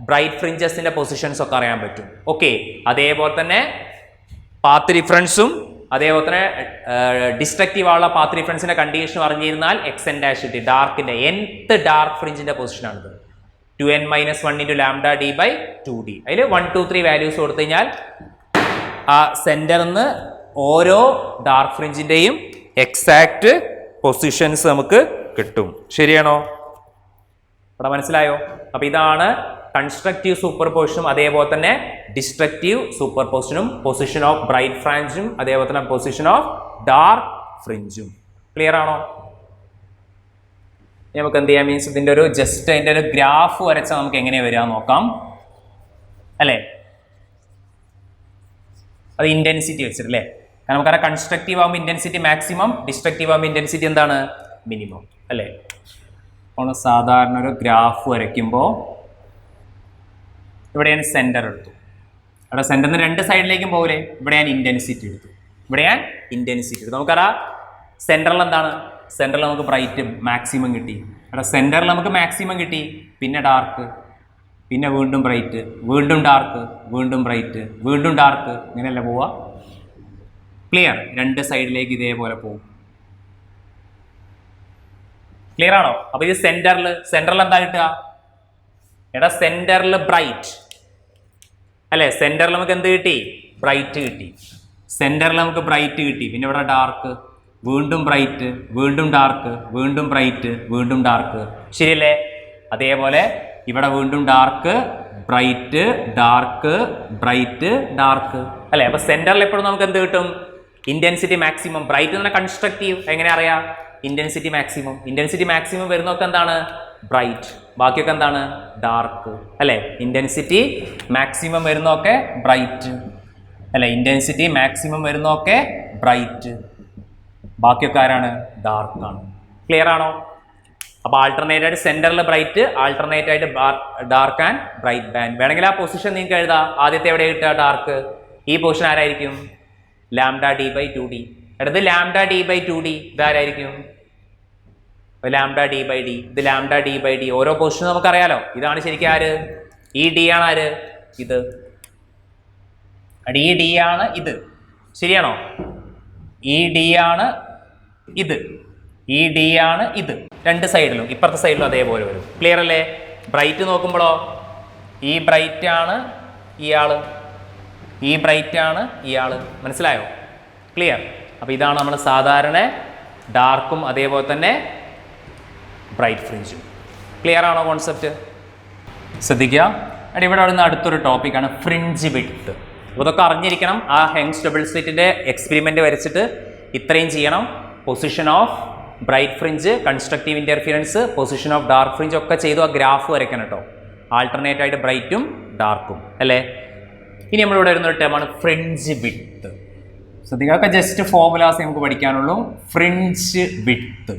ബ്രൈറ്റ് ഫ്രിഞ്ചസിന്റെ പൊസിഷൻസ് ഒക്കെ അറിയാൻ പറ്റും. ഓക്കെ, അതേപോലെ തന്നെ പാത്ത് റിഫറൻസും അതേപോലെ തന്നെ ഡിസ്ട്രക്റ്റീവ് ആയുള്ള പാത്ത് റിഫറൻസിന്റെ കണ്ടീഷനും അറിഞ്ഞിരുന്നാൽ xn ഡാഷ് കിട്ടി. ഡാർക്കിന്റെ nth ഡാർക്ക് ഫ്രിഞ്ചിന്റെ പൊസിഷനാണിത്. 2n - 1 × λd/2d. അതിൽ 1 2 3 വാല്യൂസ് കൊടുത്തു കഴിഞ്ഞാൽ ആ സെന്ററിന്ന് ഓരോ ഡാർക്ക് ഫ്രിഞ്ചിന്റെയും എക്സാക്ട് പൊസിഷൻസ് നമുക്ക് കിട്ടും. ശരിയാണോ? ഇവിടെ മനസ്സിലായോ? അപ്പൊ ഇതാണ് കൺസ്ട്രക്റ്റീവ് സൂപ്പർ പൊസിഷനും അതേപോലെ തന്നെ ഡിസ്ട്രക്റ്റീവ് സൂപ്പർ പൊസിഷനും, പൊസിഷൻ ഓഫ് ബ്രൈറ്റ് ഫ്രിഞ്ചും അതേപോലെ തന്നെ പൊസിഷൻ ഓഫ് ഡാർക്ക് ഫ്രിഞ്ചും. ക്ലിയർ ആണോ? നമുക്ക് എന്ത് ചെയ്യാം? മീൻസ് ഇതിന്റെ ഒരു ജസ്റ്റ് അതിന്റെ ഒരു ഗ്രാഫ് വരച്ചാൽ നമുക്ക് എങ്ങനെ വരിക നോക്കാം അല്ലേ? അത് ഇന്റൻസിറ്റി വെച്ചിട്ട് അല്ലേ? കാരണം നമുക്കറിയാം കൺസ്ട്രക്റ്റീവ് ആകുമ്പോൾ ഇന്റൻസിറ്റി മാക്സിമം, ഡിസ്ട്രക്റ്റീവ് ആകുമ്പോൾ ഇന്റൻസിറ്റി എന്താണ്? മിനിമം അല്ലേ? നമ്മൾ സാധാരണ ഒരു ഗ്രാഫ് വരയ്ക്കുമ്പോൾ ഇവിടെ ഞാൻ സെന്റർ എടുത്തു. അവിടെ സെന്ററിന് രണ്ട് സൈഡിലേക്കും പോകില്ലേ? ഇവിടെ ഞാൻ ഇന്റൻസിറ്റി എടുത്തു. ഇവിടെ ഞാൻ ഇന്റൻസിറ്റി എടുത്തു. നമുക്കറിയാം സെന്ററിൽ എന്താണ്? സെന്ററിൽ നമുക്ക് ബ്രൈറ്റ് മാക്സിമം കിട്ടി. അവിടെ സെന്ററിൽ നമുക്ക് മാക്സിമം കിട്ടി. പിന്നെ ഡാർക്ക്, പിന്നെ വീണ്ടും ബ്രൈറ്റ്, വീണ്ടും ഡാർക്ക്, വീണ്ടും ബ്രൈറ്റ്, വീണ്ടും ഡാർക്ക്. ഇങ്ങനെയല്ല പോവുക. ക്ലിയർ? രണ്ട് സൈഡിലേക്ക് ഇതേപോലെ പോകും. ക്ലിയർ ആണോ? അപ്പൊ ഇത് സെന്ററിൽ എന്താ കിട്ടുക? എടാ സെന്ററിൽ ബ്രൈറ്റ് അല്ലെ? സെന്ററിൽ നമുക്ക് എന്ത് കിട്ടി? ബ്രൈറ്റ് കിട്ടി. സെന്ററിൽ നമുക്ക് ബ്രൈറ്റ് കിട്ടി. പിന്നെ ഇവിടെ ഡാർക്ക്, വീണ്ടും ബ്രൈറ്റ്, വീണ്ടും ഡാർക്ക്, വീണ്ടും ബ്രൈറ്റ്, വീണ്ടും ഡാർക്ക്. ശരിയല്ലേ? അതേപോലെ ഇവിടെ വീണ്ടും dark, bright, dark, bright, dark അല്ലെ? അപ്പൊ സെന്ററിൽ എപ്പോഴും നമുക്ക് എന്ത് കിട്ടും? Intensity maximum. ബ്രൈറ്റ് എന്ന് പറഞ്ഞാൽ കൺസ്ട്രക്റ്റീവ്. എങ്ങനെ അറിയാം? Intensity maximum. ഇന്റൻസിറ്റി മാക്സിമം വരുന്നതൊക്കെ എന്താണ്? ബ്രൈറ്റ്. ബാക്കിയൊക്കെ എന്താണ്? ഡാർക്ക് അല്ലെ? ഇന്റൻസിറ്റി മാക്സിമം വരുന്നതൊക്കെ ബ്രൈറ്റ് അല്ലെ? ഇന്റൻസിറ്റി മാക്സിമം വരുന്നതൊക്കെ ബ്രൈറ്റ്. ബാക്കിയൊക്കെ ആരാണ്? ഡാർക്ക് ആണ്. ക്ലിയർ ആണോ? അപ്പൊ ആൾട്ടർനേറ്റ് ആയിട്ട് സെന്ററിൽ ബ്രൈറ്റ്, ആൾട്ടർനേറ്റ് ആയിട്ട് ഡാർക്ക് ആൻഡ് ബ്രൈറ്റ് ബാൻഡ്. വേണമെങ്കിൽ ആ പൊസിഷൻ നിങ്ങൾക്ക് എഴുതാം. ആദ്യത്തെ എവിടെ കിട്ടുക? ഡാർക്ക്. ഈ പൊസിഷൻ ആരായിരിക്കും? λd/2d. അടുത്ത് λd/2d. ഇതാരായിരിക്കും? λd/d. ഇത് λd/d. ഓരോ പൊസിഷനും നമുക്കറിയാലോ. ഇതാണ് ശരിക്കും ആര്? ഈ ഡി ആണ് ആര്? ഇത്. ഈ ഡി ആണ് ഇത്. ശരിയാണോ? ഈ ഡി ആണ് ഇത്. ഈ ഡി ആണ് ഇത്. രണ്ട് സൈഡിലും, ഇപ്പുറത്തെ സൈഡിലും അതേപോലെ വരും. ക്ലിയർ അല്ലേ? ബ്രൈറ്റ് നോക്കുമ്പോഴോ ഈ ബ്രൈറ്റ് ആണ് ഇയാള്, ഈ ബ്രൈറ്റ് ആണ് ഇയാള്. മനസ്സിലായോ? ക്ലിയർ? അപ്പൊ ഇതാണ് നമ്മൾ സാധാരണ ഡാർക്കും അതേപോലെ തന്നെ ബ്രൈറ്റ് ഫ്രിഞ്ചും. ക്ലിയർ ആണോ കോൺസെപ്റ്റ്? ശ്രദ്ധിക്കുക. ഇവിടെ വരുന്ന അടുത്തൊരു ടോപ്പിക്കാണ് ഫ്രിഞ്ച് വിഡ്ത്ത്. അപ്പോൾ ഇതൊക്കെ അറിഞ്ഞിരിക്കണം. ആ ഹെങ്സ് ഡബിൾ സ്ലിറ്റിന്റെ എക്സ്പെരിമെന്റ് വരച്ചിട്ട് ഇത്രയും ചെയ്യണം. Position of bright fringe, constructive interference, position of dark fringe ഒക്കെ ചെയ്തു ആ ഗ്രാഫ് വരയ്ക്കണം കേട്ടോ. ആൾട്ടർനേറ്റ് ആയിട്ട് ബ്രൈറ്റും ഡാർക്കും അല്ലേ? ഇനി നമ്മളിവിടെ വരുന്ന ഒരു ടേമാണ് ഫ്രിഞ്ച് വിഡ്ത്ത്. ശ്രദ്ധിക്കുക, ജസ്റ്റ് ഫോർമുലാസ് നമുക്ക് പഠിക്കാനുള്ളൂ. Fringe width.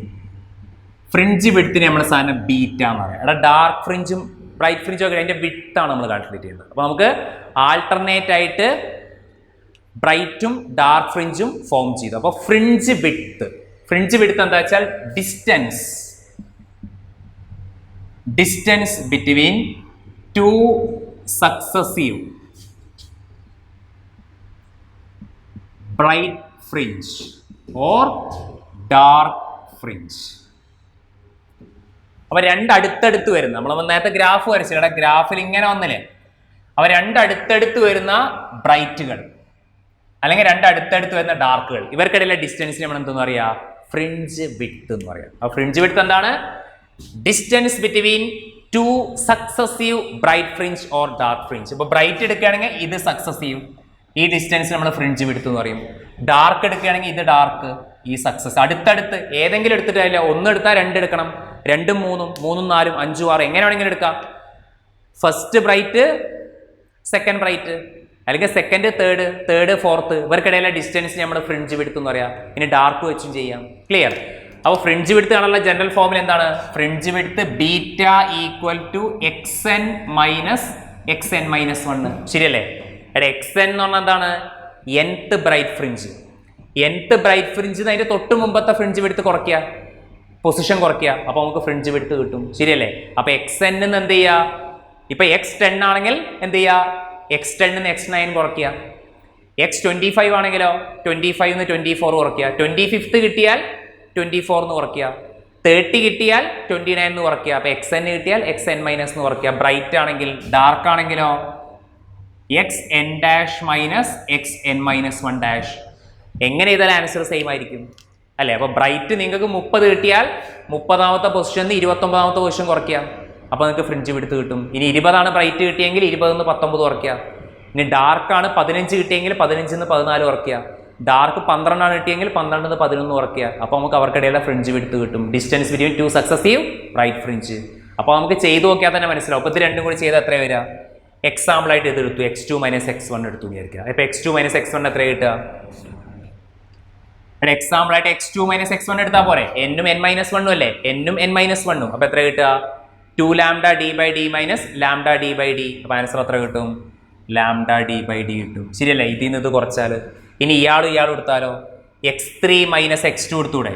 ഫ്രിഞ്ച് വിഡ്ത്തിന് നമ്മൾ സാധനം ബീറ്റ എന്ന് പറയാം. അവിടെ ഡാർക്ക് ഫ്രിഞ്ചും ബ്രൈറ്റ് ഫ്രിഞ്ചും ഒക്കെ അതിന്റെ വിഡ്ത്താണ് നമ്മൾ കാൽക്കുലേറ്റ് ചെയ്യുന്നത്. അപ്പോൾ നമുക്ക് ആൾട്ടർനേറ്റ് ആയിട്ട് ബ്രൈറ്റും ഡാർക്ക് ഫ്രിഞ്ചും ഫോം ചെയ്തു. അപ്പോൾ ഫ്രിഞ്ച് വിഡ്ത്ത് എന്താ വെച്ചാൽ distance between two successive bright fringe or dark fringe. അപ്പൊ രണ്ട് അടുത്തടുത്ത് വരുന്ന, നമ്മൾ നേരത്തെ ഗ്രാഫ് വരച്ചില്ല, ഗ്രാഫിൽ ഇങ്ങനെ വന്നില്ലേ? അവ രണ്ട് അടുത്തടുത്ത് വരുന്ന ബ്രൈറ്റുകൾ അല്ലെങ്കിൽ രണ്ട് അടുത്തടുത്ത് വരുന്ന ഡാർക്കുകൾ, ഇവർക്കിടയിലെ ഡിസ്റ്റൻസിന് നമ്മൾ എന്തെന്ന് പറയാ? ഫ്രിഞ്ച് വിഡ്ത്ത് എന്ന് പറയാം. അപ്പൊ ഫ്രിഞ്ച് വിഡ്ത്ത് എന്താണ്? Distance between two successive bright fringe or dark fringe. ഇപ്പൊ ബ്രൈറ്റ് എടുക്കുകയാണെങ്കിൽ ഇത് സക്സസീവ്, ഈ ഡിസ്റ്റൻസ് നമ്മൾ ഫ്രിഞ്ച് വിഡ്ത്ത് എന്ന് പറയും. ഡാർക്ക് എടുക്കുകയാണെങ്കിൽ ഇത് ഡാർക്ക്, ഈ സക്സസ്. അടുത്തടുത്ത് ഏതെങ്കിലും എടുത്തിട്ട് അല്ല, ഒന്ന് എടുത്താൽ രണ്ട് എടുക്കണം, രണ്ടും മൂന്നും, മൂന്നും നാലും അഞ്ചും ആറും എങ്ങനെ വേണമെങ്കിലും എടുക്കാം. ഫസ്റ്റ് ബ്രൈറ്റ് സെക്കൻഡ് ബ്രൈറ്റ്, അല്ലെങ്കിൽ സെക്കൻഡ് തേർഡ് ഫോർത്ത്, ഇവർക്കിടയിലെ ഡിസ്റ്റൻസ് നമ്മൾ ഫ്രിഞ്ച് വിഡ്ത്ത് എന്ന് പറയാം. ഇനി ഡാർക്ക് വെച്ചും ചെയ്യാം. ക്ലിയർ? അപ്പോൾ ഫ്രിഞ്ച് വിഡ്ത്ത് കാണാനുള്ള ജനറൽ ഫോമിൽ എന്താണ്? Fringe width beta equal to xn minus xn minus 1. ശരിയല്ലേ? xn എന്ന് പറഞ്ഞാൽ എന്താണ്? nth bright fringe. nth bright fringe അതിന്റെ തൊട്ട് മുമ്പത്തെ ഫ്രിഞ്ച് വിഡ്ത്ത് കുറയ്ക്കുക, പൊസിഷൻ കുറയ്ക്കുക, അപ്പോൾ നമുക്ക് ഫ്രിഞ്ച് വിഡ്ത്ത് കിട്ടും. ശരിയല്ലേ? അപ്പോൾ xn എന്ന് എന്ത് ചെയ്യുക? ഇപ്പൊ x10 ആണെങ്കിൽ എന്ത് ചെയ്യുക? x10 നിന്ന് x9 കുറയ്ക്കുക. x25 ആണെങ്കിലോ 25 നിന്ന് 24 കുറയ്ക്കുക. 25th കിട്ടിയാൽ 24 എന്ന് കുറയ്ക്കുക. 30 കിട്ടിയാൽ 29 എന്ന് കുറയ്ക്കുക. അപ്പൊ xn കിട്ടിയാൽ xn മൈനസ് എന്ന് കുറയ്ക്കുക. ബ്രൈറ്റ് ആണെങ്കിൽ, ഡാർക്ക് ആണെങ്കിലോ xn dash minus xn minus 1 dash. എങ്ങനെ ചെയ്താൽ ആൻസർ സെയിം ആയിരിക്കും അല്ലേ? അപ്പൊ ബ്രൈറ്റ് നിങ്ങൾക്ക് 30 കിട്ടിയാൽ 30ാമത്തെ പൊസിഷനിൽ 29ാമത്തെ പൊസിഷൻ കുറയ്ക്കുക, അപ്പോൾ നിങ്ങൾക്ക് ഫ്രിഞ്ച് വിഡ്ത്ത് കിട്ടും. ഇനി 20 ആണ് ബ്രൈറ്റ് കിട്ടിയെങ്കിൽ 20 നിന്ന് 19 കുറയ്ക്കുക. ഇനി ഡാർക്കാണ് 15 കിട്ടിയെങ്കിൽ 15 നിന്ന് 14 കുറയ്ക്കുക. ഡാർക്ക് 12 ആണ് കിട്ടിയെങ്കിൽ 12 നിന്ന് 11 കുറയ്ക്കുക. അപ്പോൾ നമുക്ക് അവർക്കിടയിലെ ഫ്രിഞ്ച് വിഡ്ത്ത് കിട്ടും. Distance between two successive bright fringe. അപ്പോൾ നമുക്ക് ചെയ്ത് നോക്കിയാൽ തന്നെ മനസ്സിലാവും. അപ്പോൾ ഇത് രണ്ടും കൂടി ചെയ്താൽ എത്ര വരിക? എക്സാമ്പിൾ ആയിട്ട് ഇത് എടുത്തു, x2 മൈനസ് x1 എടുത്തു വിചാരിക്കുക. അപ്പോൾ x2 മൈനസ് x1 എത്ര കിട്ടുക? എക്സാമ്പിൾ ആയിട്ട് x2 മൈനസ് x1 എടുത്താൽ പോരെ? n-ഉം n മൈനസ് 1 അല്ലേ? n-ഉം n മൈനസ് 1. അപ്പോൾ എത്ര കിട്ടുക? 2 lambda D by d minus lambda D by d. അപ്പോൾ ആൻസർ എത്ര കിട്ടും? ലാംഡ ഡി ബൈ ഡി കിട്ടും. ശരിയല്ലേ? ഇതിൽ നിന്ന് ഇത് കുറച്ചാൽ. ഇനി ഇയാളും എടുത്താലോ? x3 minus x2 എടുത്തൂടെ?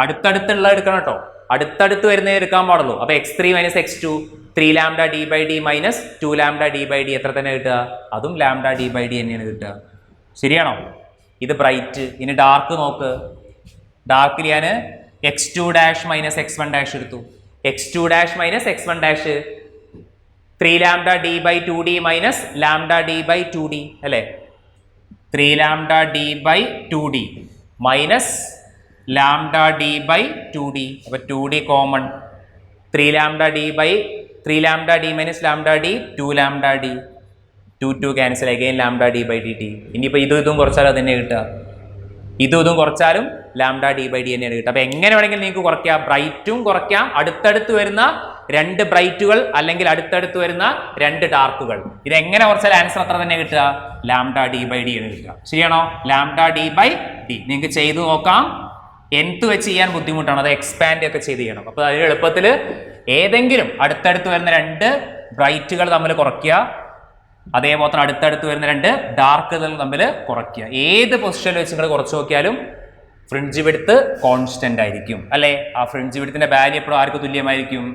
അടുത്തടുത്തുള്ള എടുക്കണം കേട്ടോ, അടുത്തടുത്ത് വരുന്നേ എടുക്കാൻ പാടുള്ളൂ. അപ്പോൾ x3 minus x2 3 lambda D by d minus 2 lambda D by d എത്ര തന്നെ കിട്ടുക? അതും ലാംഡ ഡി ബൈ ഡി തന്നെയാണ് കിട്ടുക. ശരിയാണോ? ഇത് ബ്രൈറ്റ്. ഇനി ഡാർക്ക് നോക്ക്. ഡാർക്കിൽ ഞാൻ x2 dash minus x1 dash എടുത്തു. x2 dash minus x1 dash 3 lambda D by 2d minus lambda D by 2d അല്ലേ? 3 lambda D by 2d minus lambda D by 2d. അപ്പോൾ 2d common. 3 lambda D by 3 lambda d minus lambda d 2 lambda d 2 cancel again lambda D by d t. ഇനിയിപ്പോൾ ഇതും കുറച്ചാലും അത് തന്നെ കിട്ടുക. ഇതും കുറച്ചാലും ലാംഡ ഡി ബൈ ഡി തന്നെയാണ് കിട്ടുക. അപ്പോൾ എങ്ങനെ വേണമെങ്കിലും നിങ്ങൾക്ക് കുറയ്ക്കാം. ബ്രൈറ്റും കുറയ്ക്കാം, അടുത്തടുത്ത് വരുന്ന 2 ബ്രൈറ്റുകൾ അല്ലെങ്കിൽ അടുത്തടുത്ത് വരുന്ന 2 ഡാർക്കുകൾ. ഇതെങ്ങനെ കുറച്ചാൽ ആൻസർ അത്ര തന്നെ കിട്ടുക? ലാംഡ ഡി ബൈ ഡി ആണ് കിട്ടുക. ശരിയാണോ? ലാംഡ ഡി ബൈ ഡി നിങ്ങൾക്ക് ചെയ്ത് നോക്കാം. nth വെച്ച് ചെയ്യാൻ ബുദ്ധിമുട്ടാണ്, അത് എക്സ്പാൻഡ് ഒക്കെ ചെയ്ത് ചെയ്യണം. അപ്പോൾ അതിന് എളുപ്പത്തിൽ ഏതെങ്കിലും അടുത്തടുത്ത് വരുന്ന 2 ബ്രൈറ്റുകൾ തമ്മിൽ കുറയ്ക്കുക, അതേപോലെ തന്നെ അടുത്തടുത്ത് വരുന്ന 2 ഡാർക്കുകൾ തമ്മിൽ കുറയ്ക്കുക. ഏത് പൊസിഷനിൽ വെച്ച് നിങ്ങൾ കുറച്ച് നോക്കിയാലും ഫ്രിഞ്ച് വിഡ്ത്ത് കോൺസ്റ്റന്റ് ആയിരിക്കും അല്ലേ? ആ ഫ്രിഞ്ച് വിഡ്ത്തിന്റെ വാല്യൂ എപ്പോഴും ആർക്ക് തുല്യമായിരിക്കും?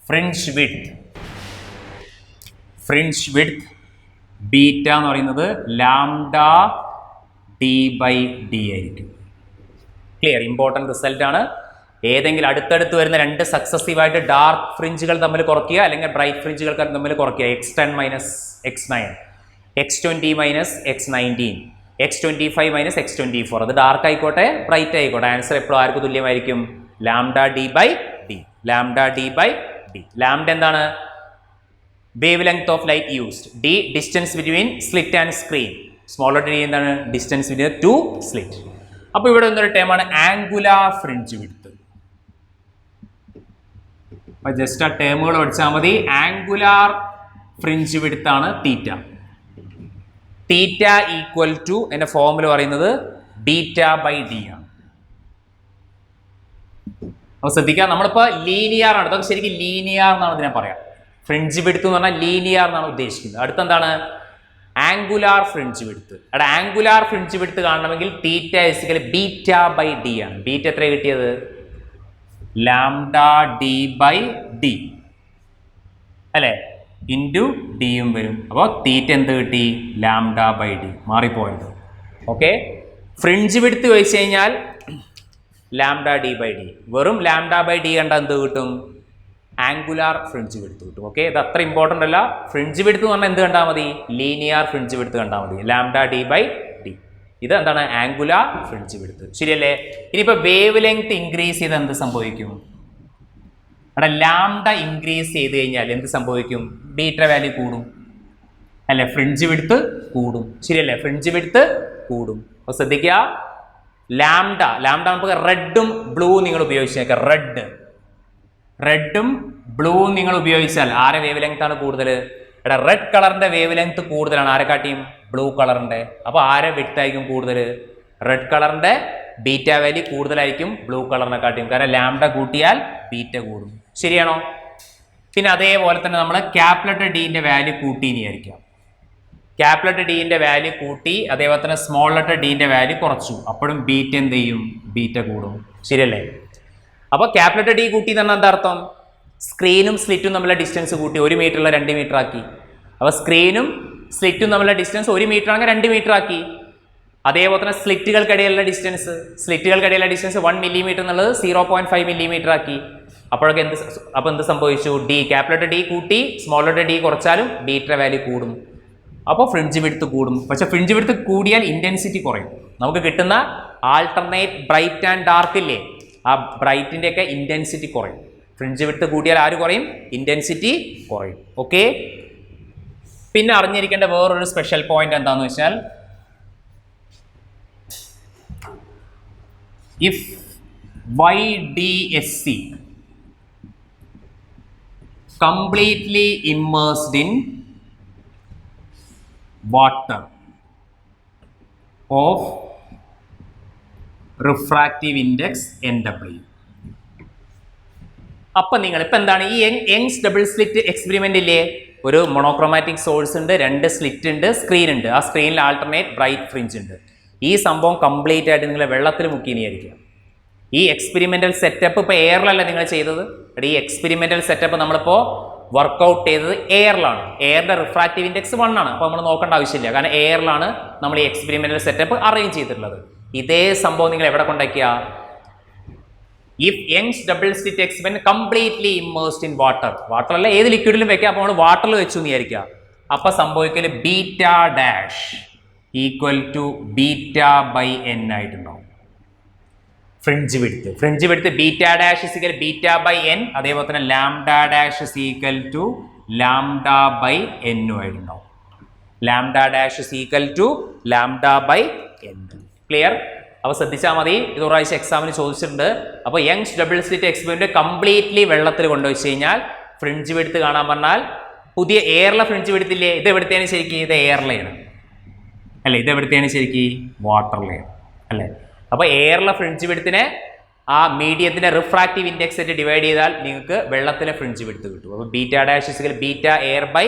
ഫ്രിഞ്ച് വിഡ്ത്ത് ബീറ്റ എന്ന് പറയുന്നത് ലാംഡ ഡി ബൈ ഡി ആയിരിക്കും. ക്ലിയർ? ഇമ്പോർട്ടൻറ്റ് റിസൾട്ട് ആണ്. ഏതെങ്കിലും അടുത്തടുത്ത് വരുന്ന 2 സക്സസീവായിട്ട് ഡാർക്ക് ഫ്രിഞ്ചുകൾ തമ്മിൽ കുറയ്ക്കുക, അല്ലെങ്കിൽ ബ്രൈറ്റ് ഫ്രിഞ്ചുകൾ തമ്മിൽ കുറയ്ക്കുക. x10 minus x9, x20 minus x19, x25 minus x24. അത് ഡാർക്ക് ആയിക്കോട്ടെ ബ്രൈറ്റ് ആയിക്കോട്ടെ, ആൻസർ എപ്പോഴും ആർക്ക് തുല്യമായിരിക്കും? Lambda D by D. Lambda D by D. Lambda എന്താണ്? Wavelength of light used. D distance between slit and screen. Smaller D എന്താണ്? Distance between 2 slit. അപ്പോൾ ഇവിടെ ഒന്നൊരു ടേമാണ് ആംഗുലാർ ഫ്രിഞ്ച് വിഡ്ത്ത്. അപ്പോൾ ജസ്റ്റ് ആ ടേമുകൾ പഠിച്ചാൽ മതി. ആംഗുലാർ ഫ്രിഞ്ച് വിഡ്ത്ത് ആണ് തീറ്റ. തീറ്റ ഈക്വൽ ടു എൻ്റെ ഫോർമുല പറയുന്നത് ബീറ്റ ബൈ ഡി ആണ്. അപ്പോൾ ശ്രദ്ധിക്കുക, നമ്മളിപ്പോൾ ലീനിയർ ആണ്, അതൊക്കെ ശരിക്കും ലീനിയർ എന്നാണ് ഇതിനെ പറയാം. ഫ്രിഞ്ച് വിഡ്ത്ത് എന്ന് പറഞ്ഞാൽ ലീനിയർ എന്നാണ് ഉദ്ദേശിക്കുന്നത്. അടുത്തെന്താണ്? Angular fringe width. അവിടെ ആംഗുലാർ ഫ്രിഞ്ച് വിഡ്ത്ത് കാണണമെങ്കിൽ theta basically beta by D ആണ്. ബീറ്റ എത്ര കിട്ടിയത്? ലാംഡ ഡി ബൈ ഡി അല്ലേ? ഇൻറ്റു ഡിയും വരും. അപ്പോൾ തീറ്റ എന്ത് കിട്ടി? Lambda by D. മാറിപ്പോയത്. ഓക്കെ. ഫ്രിഞ്ച് വിഡ്ത്ത് ചോദിച്ചു കഴിഞ്ഞാൽ ലാംഡ ഡി ബൈ ഡി. വെറും ലാംഡ ബൈ ഡി കണ്ടാൽ എന്ത് കിട്ടും? ആംഗുലാർ ഫ്രിഞ്ച് വിഡ്ത്ത് കിട്ടും. ഓക്കെ, ഇത് അത്ര ഇമ്പോർട്ടൻ്റ് അല്ല. ഫ്രിഞ്ച് വിഡ്ത്ത് എന്ന് പറഞ്ഞാൽ എന്ത് കണ്ടാൽ മതി? ലീനിയർ ഫ്രിഞ്ച് വിഡ്ത്ത് കണ്ടാൽ മതി. Lambda D by d. ഇത് എന്താണ്? Angular fringe width. ശരിയല്ലേ? ഇനിയിപ്പോൾ വേവ് ലെങ്ത് ഇൻക്രീസ് ചെയ്ത് എന്ത് സംഭവിക്കും? അവിടെ ലാംഡ ഇൻക്രീസ് ചെയ്ത് കഴിഞ്ഞാൽ എന്ത് സംഭവിക്കും? ബീറ്റ വാല്യൂ കൂടും അല്ലെ? ഫ്രിഞ്ച് വിഡ്ത്ത് കൂടും. ശരിയല്ലേ? ഫ്രിഞ്ച് വിഡ്ത്ത് കൂടും. അപ്പോൾ ശ്രദ്ധിക്കുക, ലാംഡ നമുക്ക് റെഡും ബ്ലൂ നിങ്ങൾ ഉപയോഗിച്ചേക്കാം. റെഡും ബ്ലൂവും നിങ്ങൾ ഉപയോഗിച്ചാൽ ആരെ വേവ് ലെങ്ത് ആണ് കൂടുതൽ? ഇവിടെ റെഡ് കളറിന്റെ വേവ് ലെങ്ത് കൂടുതലാണ്, ആരെക്കാട്ടിയും ബ്ലൂ കളറിന്റെ. അപ്പോൾ ആരെ വിഡ്ത്ത് ആയിരിക്കും കൂടുതൽ? റെഡ് കളറിന്റെ ബീറ്റ വാല്യൂ കൂടുതലായിരിക്കും ബ്ലൂ കളറിനെ കാട്ടിയും, കാരണം ലാംഡ കൂട്ടിയാൽ ബീറ്റ കൂടും. ശരിയാണോ? പിന്നെ അതേപോലെ തന്നെ നമ്മൾ ക്യാപിറ്റൽ ഡിന്റെ വാല്യൂ കൂട്ടി എന്ന് വിചാരിക്കാം. ക്യാപിറ്റൽ ഡിന്റെ വാല്യൂ കൂട്ടി, അതേപോലെ തന്നെ സ്മോൾ ലെറ്റർ ഡിന്റെ വാല്യൂ കുറച്ചു, അപ്പോഴും ബീറ്റ എന്ത് ചെയ്യും? ബീറ്റ കൂടും. ശരിയല്ലേ? അപ്പോൾ ക്യാപിറ്റൽ ഡി കൂട്ടി എന്ന് പറഞ്ഞാൽ എന്താ അർത്ഥം? സ്ക്രീനും സ്ലിറ്റും തമ്മിലുള്ള ഡിസ്റ്റൻസ് കൂട്ടി 1 മീറ്ററുള്ള 2 മീറ്റർ ആക്കി. അപ്പോൾ സ്ക്രീനും സ്ലിറ്റും തമ്മിലുള്ള ഡിസ്റ്റൻസ് 1 മീറ്റർ ആണെങ്കിൽ 2 മീറ്റർ ആക്കി. അതേപോലെ തന്നെ സ്ലിറ്റുകൾക്കിടയിലുള്ള ഡിസ്റ്റൻസ് 1 മില്ലിമീറ്റർ എന്നുള്ളത് 0.5 മില്ലിമീറ്റർ ആക്കി. അപ്പോഴൊക്കെ എന്ത് സംഭവിച്ചു? ഡി ക്യാപിറ്റൽ ഡി കൂട്ടി സ്മോൾ ലെറ്റർ ഡി കുറച്ചാലും ബീറ്റ വാല്യൂ കൂടും. അപ്പോൾ ഫ്രിഞ്ച് വിഡ്ത്ത് കൂടും. പക്ഷെ ഫ്രിഞ്ച് വിഡ്ത്ത് കൂടിയാൽ ഇൻറ്റൻസിറ്റി കുറയും. നമുക്ക് കിട്ടുന്ന ആൾട്ടർനേറ്റ് ബ്രൈറ്റ് ആൻഡ് ഡാർക്ക് ഇല്ലേ, ആ ബ്രൈറ്റിൻ്റെ ഒക്കെ ഇൻറ്റൻസിറ്റി കുറയും. ഫ്രിഞ്ച് വിഡ്ത്ത് കൂടിയാൽ ആര് കുറയും? ഇൻറ്റൻസിറ്റി കുറയും. ഓക്കെ. പിന്നെ അറിഞ്ഞിരിക്കേണ്ട വേറൊരു സ്പെഷ്യൽ പോയിന്റ് എന്താണെന്ന് വെച്ചാൽ, if YDSC completely immersed in water of refractive index NW. അപ്പം നിങ്ങൾ ഇപ്പം എന്താണ് ഈ യങ്സ് ഡബിൾ സ്ലിറ്റ് എക്സ്പെരിമെൻ്റ് ഇല്ലേ, ഒരു മോണോക്രോമാറ്റിക് സോഴ്സ് ഉണ്ട്, 2 സ്ലിറ്റ് ഉണ്ട്, സ്ക്രീൻ ഉണ്ട്. ആ സ്ക്രീനിൽ ആൾട്ടർനേറ്റ് ബ്രൈറ്റ് ഫ്രിഞ്ച് ഉണ്ട്. ഈ സംഭവം കംപ്ലീറ്റ് ആയിട്ട് നിങ്ങൾ വെള്ളത്തിൽ മുക്കിനിയായിരിക്കും. ഈ എക്സ്പെരിമെൻ്റൽ സെറ്റപ്പ് ഇപ്പോൾ എയറിലല്ല നിങ്ങൾ ചെയ്തത്. ഈ എക്സ്പെരിമെൻ്റൽ സെറ്റപ്പ് നമ്മളിപ്പോൾ വർക്കൗട്ട് ചെയ്തത് എയറിലാണ്. എയറിൻ്റെ റിഫ്രാക്റ്റീവ് ഇൻഡെക്സ് 1 ആണ്. അപ്പോൾ നമ്മൾ നോക്കേണ്ട ആവശ്യമില്ല, കാരണം എയറിലാണ് നമ്മൾ ഈ എക്സ്പെരിമെൻ്റൽ സെറ്റപ്പ് അറേഞ്ച് ചെയ്തിട്ടുള്ളത്. ഇതേ സംഭവം നിങ്ങൾ എവിടെ കൊണ്ടാക്കിയ? If Young's double slit experiment completely immersed in water. Water അല്ല, ഏത് ലിക്വിഡിലും വെക്കാം. അപ്പോൾ നമ്മൾ വാട്ടറിൽ വെച്ചു എന്ന് വിചാരിക്കുക. അപ്പോൾ സംഭവിക്കല് beta dash equal to beta by N ആയിട്ടുണ്ടാവും fringe width. Beta dash is equal beta by N. അതേപോലെ തന്നെ lambda dash is equal to lambda by എന്നും ആയിട്ടുണ്ടാവും. Lambda dash is equal to lambda by N. Clear? അപ്പോൾ ശ്രദ്ധിച്ചാൽ മതി, ഇത് പ്രാവശ്യം എക്സാമിന് ചോദിച്ചിട്ടുണ്ട്. അപ്പോൾ Young's double slit experiment completely വെള്ളത്തിൽ കൊണ്ടുവച്ച് കഴിഞ്ഞാൽ ഫ്രിഞ്ച് വിഡ്ത്ത് കാണാൻ പറഞ്ഞാൽ, പുതിയ എയറിലെ ഫ്രിഞ്ച് വിഡ്ത്ത് ഇല്ലേ, ഇത് എവിടുത്തെയാണ് ശരിക്കും? ഇത് എയറിലെയാണ് അല്ലേ? ഇത് എവിടുത്തെയാണ് ശരിക്കും? വാട്ടറിലെയാണ് അല്ലേ? അപ്പോൾ എയറിലെ ഫ്രിഞ്ച് വിഡ്ത്തിനെ ആ മീഡിയത്തിൻ്റെ റിഫ്രാക്റ്റീവ് ഇൻഡെക്സ് ആയിട്ട് ഡിവൈഡ് ചെയ്താൽ നിങ്ങൾക്ക് വെള്ളത്തിലെ ഫ്രിഞ്ച് വിഡ്ത്ത് കിട്ടും. അപ്പോൾ beta dash is beta air by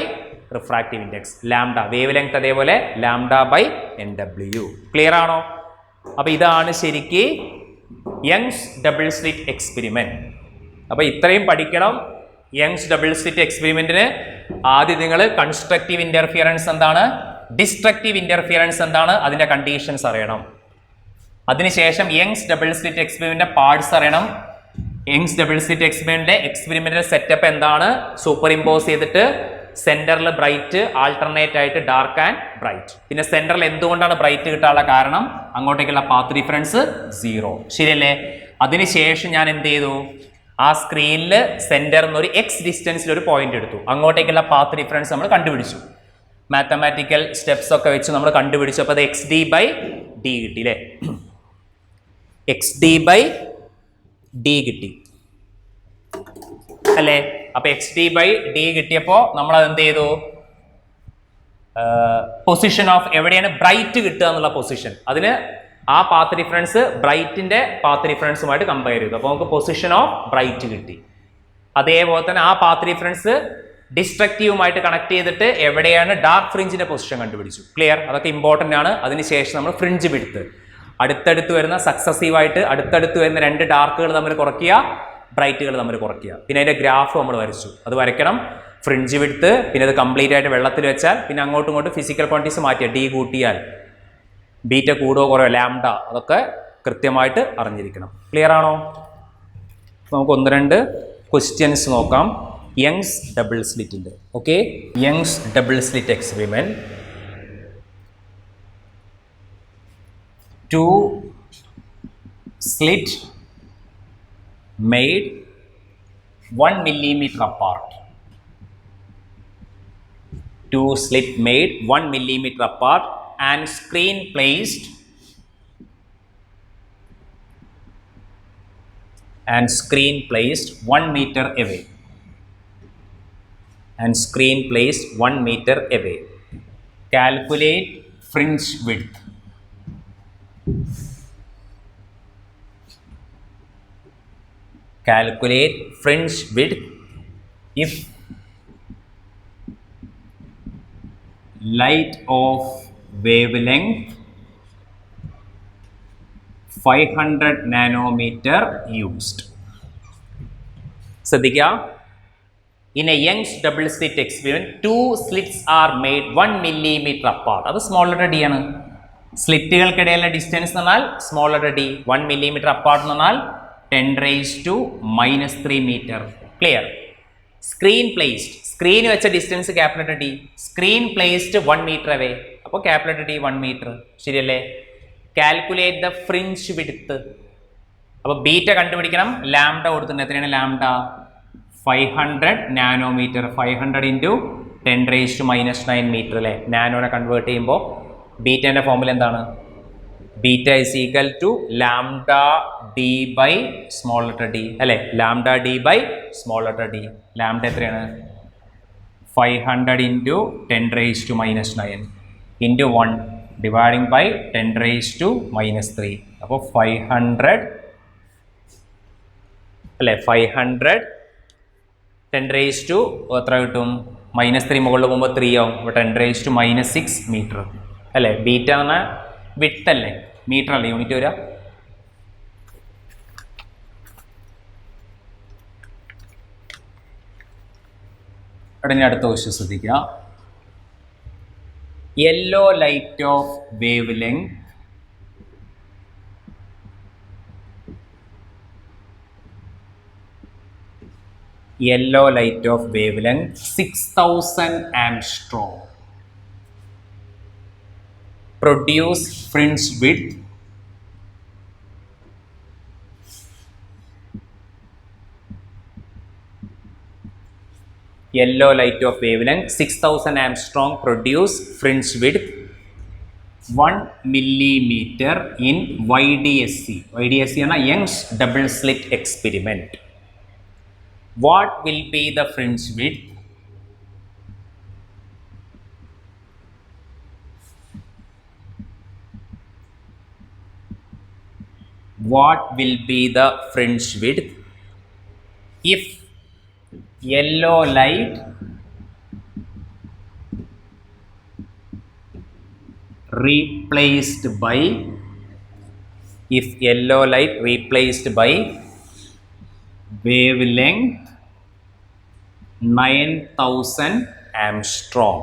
refractive index lambda. Wave length അതേപോലെ ലാംഡ ബൈ NW. ക്ലിയർ ആണോ? അപ്പോൾ ഇതാണ് ശരിക്ക് യങ്സ് ഡബിൾ സ്ലിറ്റ് എക്സ്പെരിമെന്റ്. അപ്പോൾ ഇത്രയും പഠിക്കണം. യങ്സ് ഡബിൾ സ്ലിറ്റ് എക്സ്പെരിമെന്റിന് ആദ്യം നിങ്ങൾ കൺസ്ട്രക്റ്റീവ് ഇന്റർഫിയറൻസ് എന്താണ്, ഡിസ്ട്രക്റ്റീവ് ഇന്റർഫിയറൻസ് എന്താണ്, അതിന്റെ കണ്ടീഷൻസ് അറിയണം. അതിനുശേഷം യങ്സ് ഡബിൾ സ്ലിറ്റ് എക്സ്പെരിമെന്റിന്റെ പാർട്സ് അറിയണം. യങ്സ് ഡബിൾ സ്ലിറ്റ് എക്സ്പെരിമെന്റിന്റെ എക്സ്പെരിമെന്റൽ സെറ്റപ്പ് എന്താണ്, സൂപ്പർ ഇമ്പോസ് ചെയ്തിട്ട് സെന്ററിൽ ബ്രൈറ്റ്, ആൾട്ടർനേറ്റ് ആയിട്ട് ഡാർക്ക് ആൻഡ് ബ്രൈറ്റ്. പിന്നെ സെന്ററിൽ എന്തുകൊണ്ടാണ് ബ്രൈറ്റ് കിട്ടാനുള്ള കാരണം, അങ്ങോട്ടേക്കുള്ള പാത്ത് ഡിഫറൻസ് 0. ശരിയല്ലേ? അതിനുശേഷം ഞാൻ എന്ത് ചെയ്തു, ആ സ്ക്രീനിൽ സെന്ററിൽ നിന്ന് ഒരു എക്സ് ഡിസ്റ്റൻസിൽ ഒരു പോയിന്റ് എടുത്തു. അങ്ങോട്ടേക്കുള്ള പാത്ത് ഡിഫറൻസ് നമ്മൾ കണ്ടുപിടിച്ചു. മാത്തമാറ്റിക്കൽ സ്റ്റെപ്സ് ഒക്കെ വെച്ച് നമ്മൾ കണ്ടുപിടിച്ചു. അപ്പോൾ അത് XD ബൈ D കിട്ടി അല്ലേ? XD ബൈ D കിട്ടി അല്ലേ? അപ്പൊ XD ബൈ D കിട്ടിയപ്പോൾ നമ്മൾ അത് എന്ത് ചെയ്തു, പൊസിഷൻ ഓഫ് എവിടെയാണ് ബ്രൈറ്റ് കിട്ടുക എന്നുള്ള പൊസിഷൻ, അതിന് ആ പാത്ത് ഡിഫറൻസ് ബ്രൈറ്റിന്റെ പാത്ത് ഡിഫറൻസുമായിട്ട് കമ്പയർ ചെയ്തു. അപ്പോൾ നമുക്ക് പൊസിഷൻ ഓഫ് ബ്രൈറ്റ് കിട്ടി. അതേപോലെ തന്നെ ആ പാത്ത് ഡിഫറൻസ് ഡിസ്ട്രക്റ്റീവുമായിട്ട് കണക്ട് ചെയ്തിട്ട് എവിടെയാണ് ഡാർക്ക് ഫ്രിഞ്ചിന്റെ പൊസിഷൻ കണ്ടുപിടിച്ചു. ക്ലിയർ? അതൊക്കെ ഇമ്പോർട്ടൻ്റ് ആണ്. അതിനുശേഷം നമ്മൾ ഫ്രിഞ്ച് വിഡ്ത്ത് അടുത്തടുത്ത് വരുന്ന സക്സസീവായിട്ട് അടുത്തടുത്ത് വരുന്ന 2 ഡാർക്കുകൾ തമ്മിൽ കുറയ്ക്കുക, ബ്രൈറ്റുകൾ തമ്മിൽ കുറയ്ക്കുക. പിന്നെ അതിന്റെ ഗ്രാഫ് നമ്മൾ വരച്ചു, അത് വരയ്ക്കണം. ഫ്രിഞ്ച് വിഡ്ത്ത്, പിന്നെ അത് കംപ്ലീറ്റ് ആയിട്ട് വെള്ളത്തിൽ വെച്ചാൽ, പിന്നെ അങ്ങോട്ടും ഇങ്ങോട്ടും ഫിസിക്കൽ ക്വാണ്ടിറ്റീസ് മാറ്റിയ D കൂട്ടിയാൽ ബീറ്റ കൂടുകയോ കുറയോ, ലാംഡ, അതൊക്കെ കൃത്യമായിട്ട് അറിഞ്ഞിരിക്കണം. ക്ലിയർ ആണോ? നമുക്ക് 1-2 ക്വസ്റ്റ്യൻസ് നോക്കാം. യങ്സ് ഡബിൾ സ്ലിറ്റിന്റെ. Okay, Young's double slit experiment. 2 slit made 1 millimeter apart. 2 slit made 1 millimeter apart and screen placed 1 meter away. and screen placed 1 meter away. Calculate fringe width. Calculate fringe width if light of wavelength 500 nanometer used. ശ്രദ്ധിക്കുക. In a Young's double slit experiment, 2 slits are made 1 millimeter apart. അത് small letter D ആണ്. സ്ലിറ്റുകൾക്കിടയിലുള്ള distance എന്ന് പറഞ്ഞാൽ small letter D. 1 millimeter apart എന്ന് പറഞ്ഞാൽ 10⁻³ metre. Clear. Screen placed, screen വെച്ച distance capital D. Screen placed 1 meter away, അപ്പോൾ capital D 1 meter. ശരിയല്ലേ? Calculate the fringe width. അപ്പോൾ ബീറ്റ കണ്ടുപിടിക്കണം. ലാംഡ കൊടുത്തിട്ടുണ്ട്. എത്രയാണ് ലാംഡ? 500 നാനോമീറ്റർ. 500 × 10⁻⁻9 മീറ്റർ അല്ലേ? നാനോനെ കൺവേർട്ട് ചെയ്യുമ്പോൾ ബീറ്റേൻ്റെ ഫോമുല എന്താണ്? Beta is equal to lambda D by small letter D അല്ലേ? Lambda D by small letter D. Lambda എത്രയാണ്? 500 × 10⁻⁻9 × 1 ഡിവൈഡിങ് ബൈ 10⁻⁻3. അപ്പോൾ 500 അല്ലേ? 500 10⁻⁻ എത്ര കിട്ടും? -3 മുകളിൽ പോകുമ്പോൾ 3 ആവും. അപ്പോൾ 10⁻⁻6 മീറ്റർ അല്ലേ? ബീറ്റ എന്ന വിഡ്ത്ത് അല്ലേ? മീറ്റർ അല്ലേ യൂണിറ്റ് വരിക? ഉടനെ അടുത്ത ക്വസ്റ്റ്യൻ ശ്രദ്ധിക്കുക. Yellow light of wave length yellow light of wavelength 6000 angstrom produce fringe width yellow light of wavelength 6000 angstrom produce fringe width 1 millimeter in YDSC. YDSC is Young's double slit experiment. What will be the fringe width? What will be the fringe width if yellow light replaced by wavelength 9000 angstrom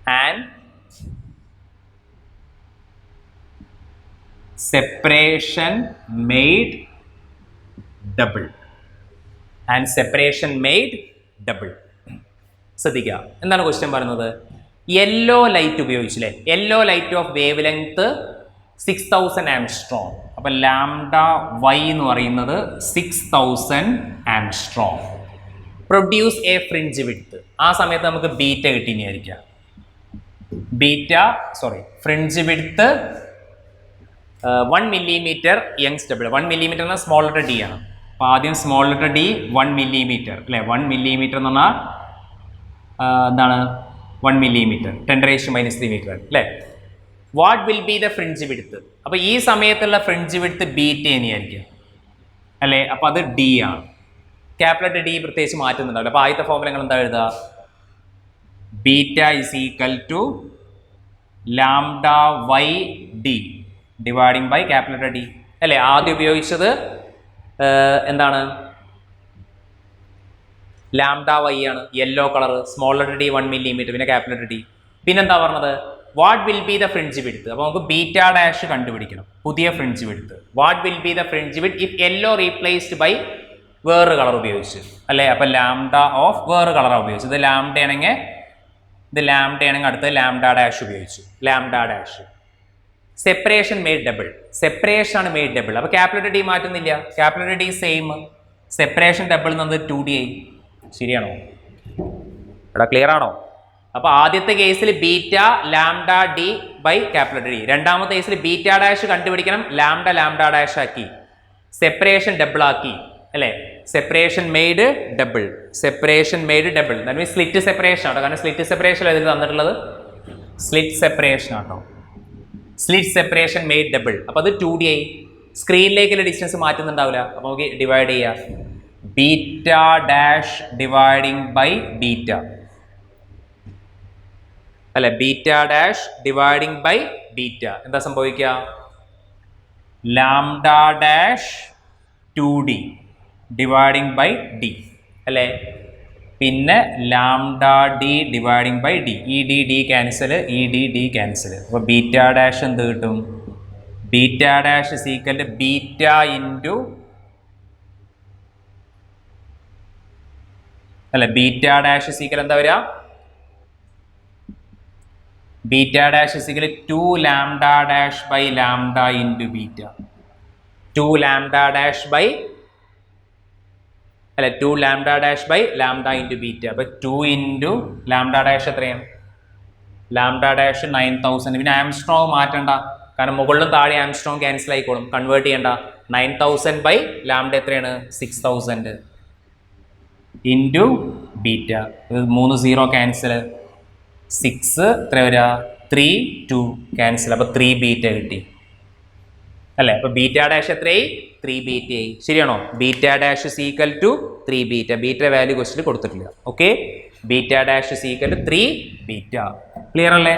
and separation made double. ശ്രദ്ധിക്കുക. എന്താണ് question പറയുന്നത്? Yellow light ഉപയോഗിച്ചില്ലേ? Yellow light of wavelength 6000 angstrom. അപ്പം lambda Y എന്ന് പറയുന്നത് 6000 angstrom. Produce a fringe width. ആ സമയത്ത് നമുക്ക് ബീറ്റ കിട്ടിയിരിക്കാം. Fringe width 1 millimeter Young's double. 1 millimeter എന്നാൽ സ്മോൾ ലെറ്റർ ഡി ആണ്. അപ്പോൾ ആദ്യം സ്മോൾ ലെറ്റർ ഡി 1 millimeter അല്ലേ? 1 millimeter എന്ന് പറഞ്ഞാൽ എന്താണ്? 1 millimeter 10⁻³ മീറ്റർ അല്ലേ? What will be the fringe width? അപ്പോൾ ഈ സമയത്തുള്ള ഫ്രിഞ്ച് വിഡ്ത്ത് ബീറ്റ തന്നെയായിരിക്കും അല്ലേ? അപ്പോൾ അത് ഡി ആണ്. ക്യാപിറ്റൽ ഡി പ്രത്യേകിച്ച് മാറ്റുന്നുണ്ടാവില്ല. അപ്പോൾ ആദ്യത്തെ ഫോമുല നിങ്ങൾ എന്താ എഴുതുക? Beta is equal to lambda y d dividing by capital d അല്ലേ? ആദ്യം ഉപയോഗിച്ചത് എന്താണ്? ലാംഡ വൈ ആണ്, yellow colour, small letter D 1 millimeter, പിന്നെ ക്യാപിറ്റൽ ഡി. പിന്നെന്താ പറഞ്ഞത്? What will be the fringe width? അപ്പോൾ നമുക്ക് ബീറ്റ ഡാഷ് കണ്ടുപിടിക്കണം, പുതിയ fringe width. What will be the fringe width if yellow replaced by വേറൊരു കളർ ഉപയോഗിച്ച് അല്ലേ? അപ്പോൾ ലാംഡ ഓഫ് വേറൊരു കളറാണ് ഉപയോഗിച്ചത്. ഇത് ലാംഡ ആണെങ്കിൽ അടുത്ത് ലാംഡ ഡാഷ് ഉപയോഗിച്ചു. Lambda dash. Separation made double. Separation ആണ് മെയ്ഡ് ഡബിൾ. അപ്പോൾ ക്യാപിറ്റൽ ഡി മാറ്റുന്നില്ല. Capital D same. Separation double എന്നത് 2D ആയി. ശരിയാണോ? ഇവിടെ ക്ലിയർ ആണോ? അപ്പോൾ ആദ്യത്തെ കേസിൽ beta lambda D by capital D. രണ്ടാമത്തെ കേസിൽ ബീറ്റ ഡാഷ് കണ്ടുപിടിക്കണം, ലാംഡ ഡാഷ് ആക്കി സെപ്പറേഷൻ ഡബിൾ ആക്കി അല്ലേ? Separation made double, separation made double, that means slit separation ആട്ടോ. കാരണം സ്ലിറ്റ് സെപ്പറേഷൻ ഇതിൽ തന്നിട്ടുള്ളത് സ്ലിറ്റ് സെപ്പറേഷൻ ആട്ടോ. Slit separation made double. അപ്പോൾ അത് 2D ആയി. സ്ക്രീനിലേക്കുള്ള ഡിസ്റ്റൻസ് മാറ്റുന്നുണ്ടാവില്ല. അപ്പോൾ നമുക്ക് ഡിവൈഡ് ചെയ്യാം. Beta dash dividing by beta അല്ലെ, beta dash dividing by beta. എന്താ സംഭവിക്കുക? Lambda dash 2D dividing by D അല്ലേ. പിന്നെ lambda D dividing by d. ഈ ഡി ക്യാൻസൽ, ഈ ഡി ക്യാൻസൽ. അപ്പോൾ ബീറ്റ ഡാഷ് എന്ത് കിട്ടും? Beta dash is equal to beta into അല്ല, ബീറ്റ ഡാഷ് ഇസ് ഈക്വൽ എന്താ വരിക? Beta dash is equal 2 lambda dash by lambda into beta. 2 lambda dash by അല്ല 2 lambda dash by lambda into beta. അപ്പോൾ 2 into lambda dash എത്രയാണ്? Lambda dash 9000. പിന്നെ Armstrong മാറ്റണ്ട, കാരണം മുകളിലും താഴെ ആംസ്ട്രോങ് ക്യാൻസൽ ആയിക്കോളും. കൺവേർട്ട് ചെയ്യണ്ട. 9000 ബൈ ലാംഡ എത്രയാണ്? 6000 ഇൻറ്റു ബീറ്റ. ഇത് 3 0 ക്യാൻസൽ. 6 എത്ര വരിക? 3 2 ക്യാൻസൽ. അപ്പോൾ 3 ബീറ്റ കിട്ടി അല്ലേ. അപ്പോൾ ബീറ്റ ഡാഷ് എത്രയായി? 3 ബീറ്റ ആയി. ശരിയാണോ? Beta dash is equal to 3 beta. Beta value ക്വസ്റ്റിൽ കൊടുത്തിട്ടില്ല. Okay, beta dash is equal to 3 beta. Clear അല്ലേ?